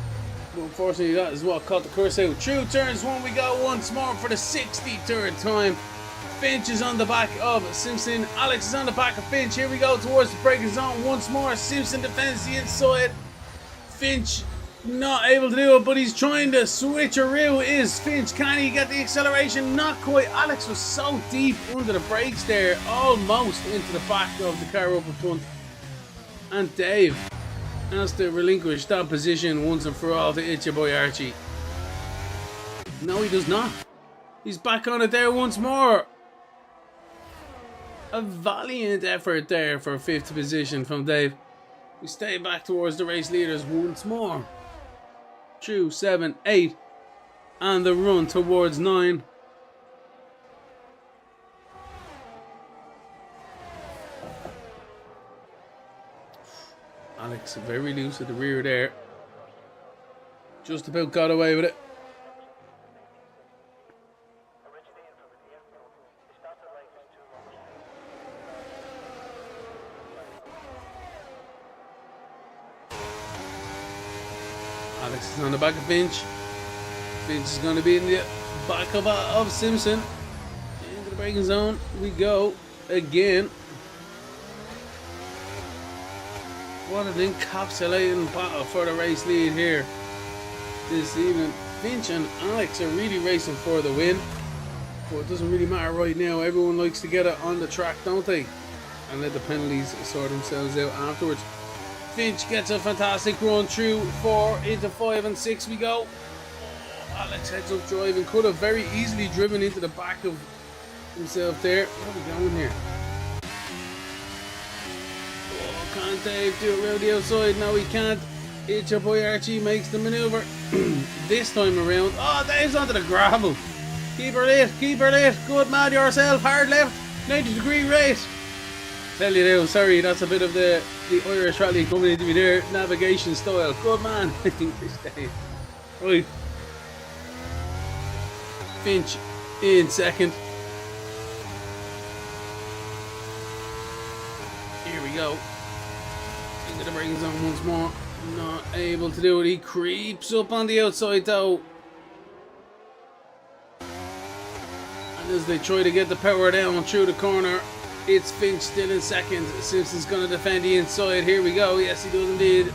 But unfortunately, that is what caught the Curse out. Through turns 1 we go once more for the 63rd time. Finch is on the back of Simpson. Alex is on the back of Finch. Here we go towards the braking zone once more. Simpson defends the inside. Finch not able to do it, but he's trying to switcheroo. Is Finch? Can he get the acceleration? Not quite. Alex was so deep under the brakes there, almost into the back of the car up in front. And Dave has to relinquish that position once and for all to It's Your Boy Archie. No, he does not. He's back on it there once more. A valiant effort there for 5th position from Dave. We stay back towards the race leaders once more. Through 7, 8, and the run towards 9. Alex very loose at the rear there. Just about got away with it. Alex is on the back of Finch. Finch is going to be in the back of Simpson. Into the braking zone we go again. What an encapsulating battle for the race lead here this evening. Finch and Alex are really racing for the win. But it doesn't really matter right now. Everyone likes to get it on the track, don't they? And let the penalties sort themselves out afterwards. Finch gets a fantastic run through 4 into 5 and 6 we go. Alex heads up driving. Could have very easily driven into the back of himself there. What are we going here? Oh, can't Dave do it around the outside? No, he can't. It's Your Boy Archie makes the maneuver. This time around. Oh, Dave's onto the gravel. Keep her lit, keep her lit. Good man yourself. Hard left. 90-degree right. Tell you now, sorry, that's a bit of the Irish rally coming into me there. Navigation style. Good man. Right. Finch in second. Here we go. Into the braking zone once more. Not able to do it. He creeps up on the outside though. And as they try to get the power down through the corner, it's Finch still in second. Simpson's going to defend the inside. Here we go. Yes, he does indeed.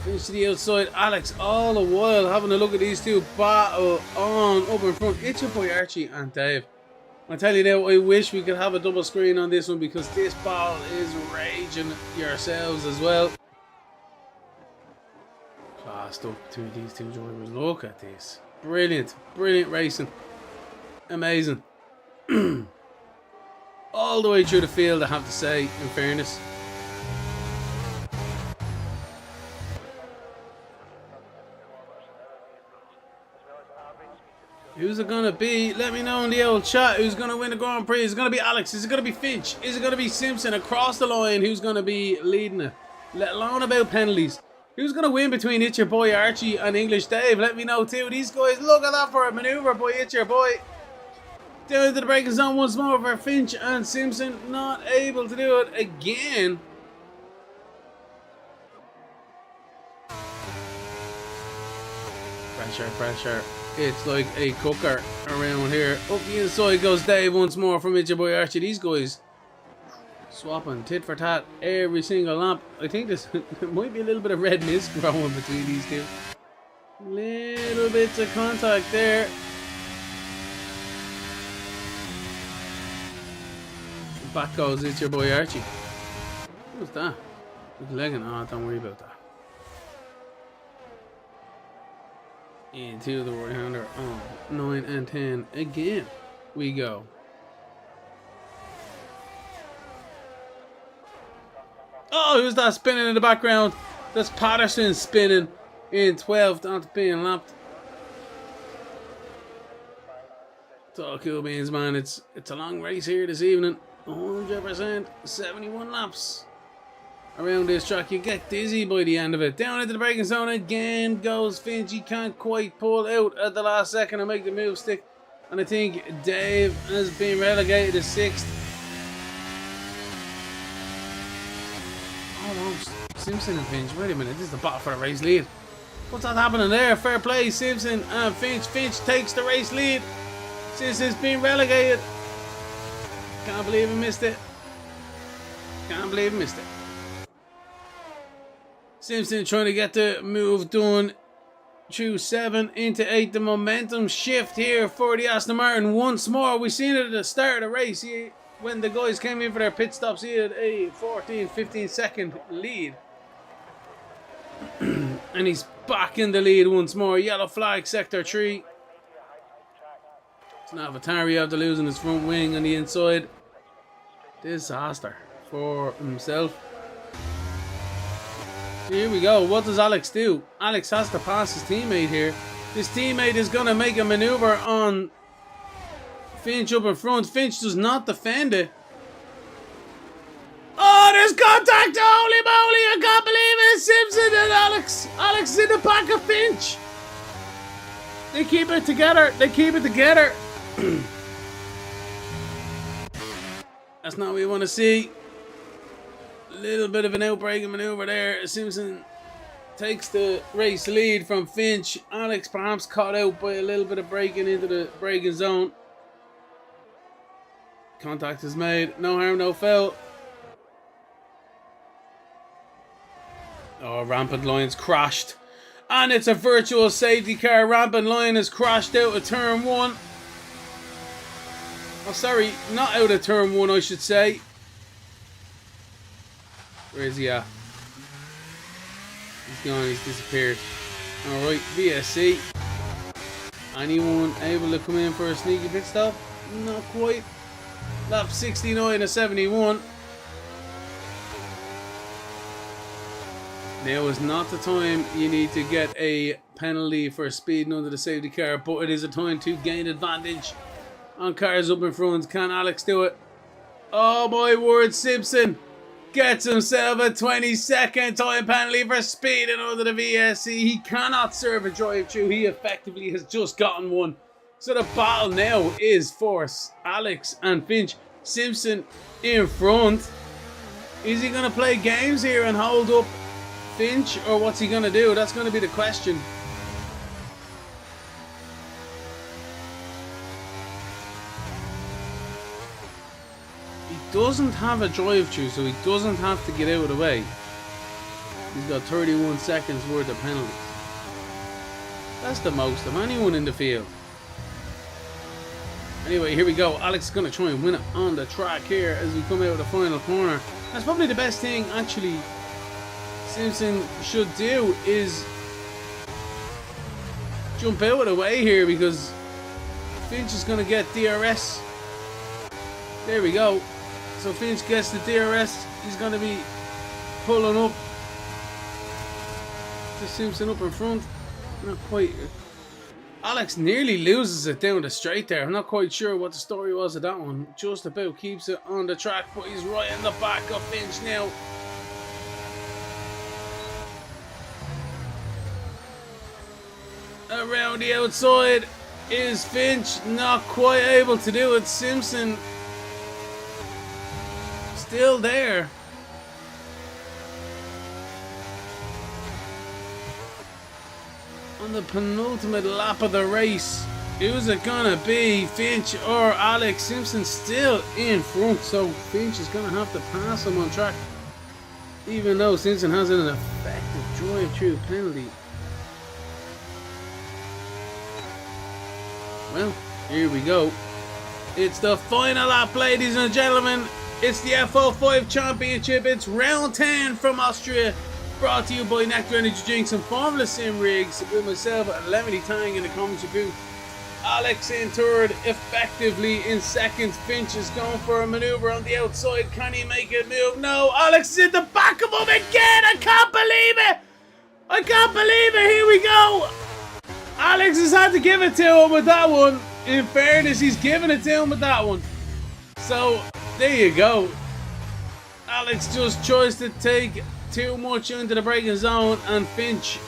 Finch to the outside. Alex all the while having a look at these 2 battle on up in front. It's Your Boy Archie and Dave. I tell you now, I wish we could have a double screen on this one because this battle is raging yourselves as well. Classed up to these 2 drivers. Look at this. Brilliant. Brilliant racing. Amazing. All the way through the field, I have to say, in fairness. Who's it gonna be? Let me know in the old chat. Who's gonna win the Grand Prix? Is it gonna be Alex? Is it gonna be Finch? Is it gonna be Simpson across the line? Who's gonna be leading it? Let alone about penalties. Who's gonna win between It's Your Boy Archie and English Dave? Let me know too. These guys, look at that for a maneuver by It's Your Boy. Down to the braking zone once more for Finch and Simpson. Not able to do it again. Pressure, pressure. It's like a cooker around here. Up the inside goes Dave once more from It's Your Boy Archie. These guys swapping tit for tat every single lap. I think there might be a little bit of red mist growing between these two. Little bits of contact there. Back goes It's Your Boy Archie. What's that? With legging? Oh, don't worry about that. Into the right-hander on 9 and 10 again we go. Oh, who's that spinning in the background? That's Patterson spinning in 12th after being lapped. It's all cool beans, man. It's a long race here this evening. 100%, 71 laps. Around this track, you get dizzy by the end of it. Down into the braking zone again goes Finch. He can't quite pull out at the last second and make the move stick. And I think Dave has been relegated to 6th. Almost. Simpson and Finch. Wait a minute, this is the battle for the race lead. What's that happening there? Fair play, Simpson and Finch. Finch takes the race lead. Simpson's been relegated. Can't believe he missed it. Can't believe he missed it. Simpson trying to get the move done through 7 into 8. The momentum shift here for the Aston Martin once more. We seen it at the start of the race. When the guys came in for their pit stops, he had a 14-15 second lead. And he's back in the lead once more. Yellow flag, sector 3. It's now Vatari after losing his front wing on the inside. Disaster for himself. Here we go. What does Alex do? Alex has to pass his teammate here. His teammate is going to make a maneuver on Finch up in front. Finch does not defend it. Oh, there's contact! Holy moly, I can't believe it! Simpson and Alex. Alex is in the back of Finch. They keep it together. They keep it together. That's not what we want to see. Little bit of an outbreaking maneuver there. Simpson takes the race lead from Finch. Alex perhaps caught out by a little bit of braking into the braking zone. Contact is made. No harm, no foul. Oh, rampant line's crashed. And it's a virtual safety car. Rampant line has crashed out of turn 1. Oh, sorry, not out of turn 1, I should say. Where is he at? He's gone, he's disappeared. Alright, VSC. Anyone able to come in for a sneaky pit stop? Not quite. Lap 69 to 71. Now is not the time you need to get a penalty for speeding under the safety car, but it is a time to gain advantage on cars up in front. Can Alex do it? Oh my word, Simpson gets himself a 20-second time penalty for speeding under the VSC. He cannot serve a drive-through. He effectively has just gotten one. So the battle now is for Alex and Finch. Simpson in front. Is he going to play games here and hold up Finch, or what's he going to do? That's going to be the question. Doesn't have a drive-through, so he doesn't have to get out of the way. He's got 31 seconds worth of penalties. That's the most of anyone in the field. Anyway, here we go. Alex is going to try and win it on the track here as we come out of the final corner. That's probably the best thing, actually, Simpson should do is jump out of the way here, because Finch is going to get DRS. There we go. So Finch gets the DRS. He's going to be pulling up to Simpson up in front. Not quite. Alex nearly loses it down the straight there. I'm not quite sure what the story was of that one. Just about keeps it on the track, but he's right in the back of Finch now. Around the outside is Finch, not quite able to do it. Simpson still there. On the penultimate lap of the race, who's it gonna be? Finch or Alex? Simpson still in front, so Finch is gonna have to pass him on track, even though Simpson has an effective drive-through penalty. Well, here we go. It's the final lap, ladies and gentlemen. It's the F05 Championship. It's round 10 from Austria. Brought to you by Nectar Energy Drinks and Formula Sim Rigs. With myself, Lemony Tang in the commentary booth. Alex in third, effectively in second. Finch is going for a maneuver on the outside. Can he make it move? No, Alex is in the back of him again. I can't believe it. I can't believe it. Here we go. Alex has had to give it to him with that one. In fairness, he's giving it to him with that one. So, there you go. Alex just tries to take too much into the braking zone, and Finch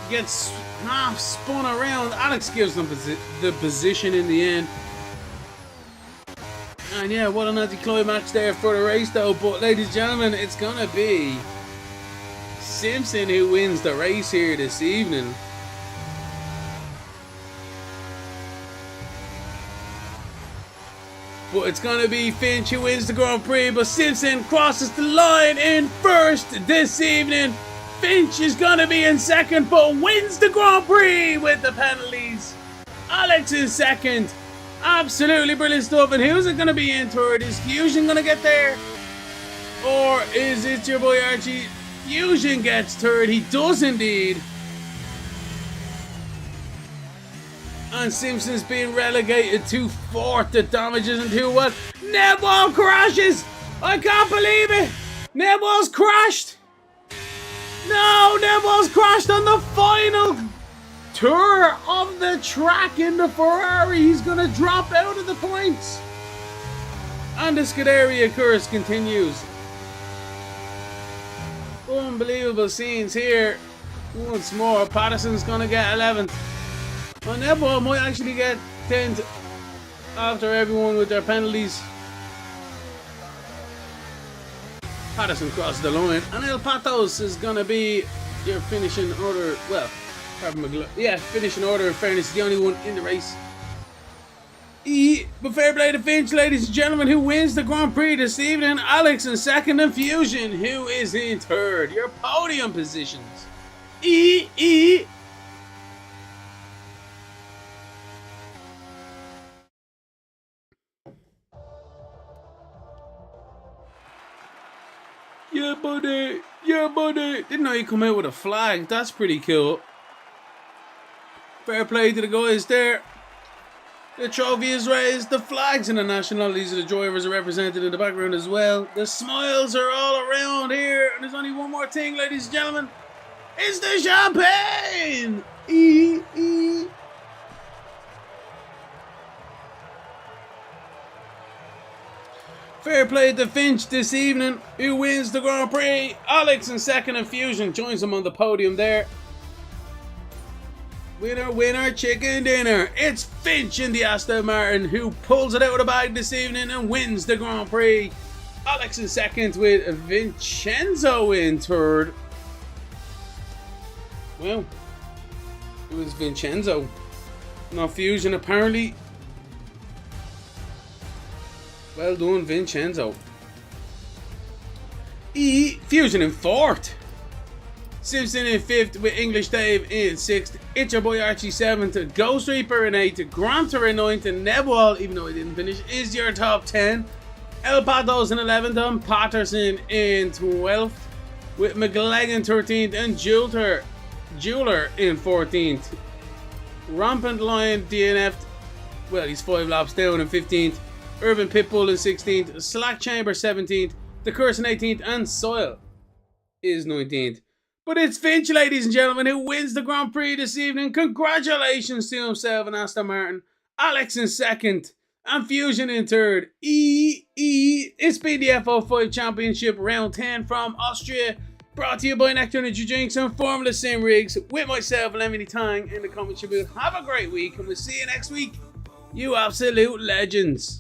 gets half spun around. Alex gives them the position in the end. And yeah, what an anticlimax there for the race though. But ladies and gentlemen, it's gonna be Simpson who wins the race here this evening. But it's going to be Finch who wins the Grand Prix, but Simpson crosses the line in first this evening. Finch is going to be in second, but wins the Grand Prix with the penalties. Alex in second. Absolutely brilliant stuff. And who's it going to be in third? Is Fusion going to get there? Or is it your boy Archie? Fusion gets third. He does indeed. And Simpson's being relegated to fourth. The damage isn't too well. Nebwall crashes! I can't believe it! Nebwall's crashed! No, Nebwall's crashed on the final tour of the track in the Ferrari. He's gonna drop out of the points. And the Scuderia curse continues. Unbelievable scenes here. Once more, Patterson's gonna get 11th. Well, Nebwall might actually get 10th after everyone with their penalties. Patterson crosses the line, and El Patos is going to be your finishing order. Well, finishing order in fairness, the only one in the race. But fair play to Finch, ladies and gentlemen, who wins the Grand Prix this evening. Alex in second, and Fusion, who is in third. Your podium positions. Yeah, buddy. Yeah, buddy. Didn't know you come out with a flag. That's pretty cool. Fair play to the guys there. The trophy is raised. The flags and the nationalities of the drivers are represented in the background as well. The smiles are all around here. And there's only one more thing, ladies and gentlemen. It's the champagne! Fair play to Finch this evening, who wins the Grand Prix. Alex in second, and Fusion joins him on the podium there. Winner, winner, chicken dinner. It's Finch in the Aston Martin who pulls it out of the bag this evening and wins the Grand Prix. Alex in second with Vincenzo in third. Well, it was Vincenzo, not Fusion apparently. Well done, Vincenzo. Fusion in fourth. Simpson in fifth with English Dave in sixth. It's your boy Archie seventh. Ghost Reaper in eighth. Granter in ninth. And Nebwall, even though he didn't finish, is your top 10. El Patos in 11th. And Patterson in 12th. With McLegan 13th. And Jeweler in 14th. Rampant Lion DNF'd. Well, he's 5 laps down in 15th. Urban Pitbull in 16th, Slack Chamber 17th, The Curse in 18th, and Soil is 19th. But it's Finch, ladies and gentlemen, who wins the Grand Prix this evening. Congratulations to himself and Aston Martin. Alex in second and Fusion in third. It's been the F05 Championship Round 10 from Austria. Brought to you by Nectar Energy Drinks and Formula Sim Rigs. With myself, Lemony Tang, in the commentary booth. Have a great week and we'll see you next week. You absolute legends.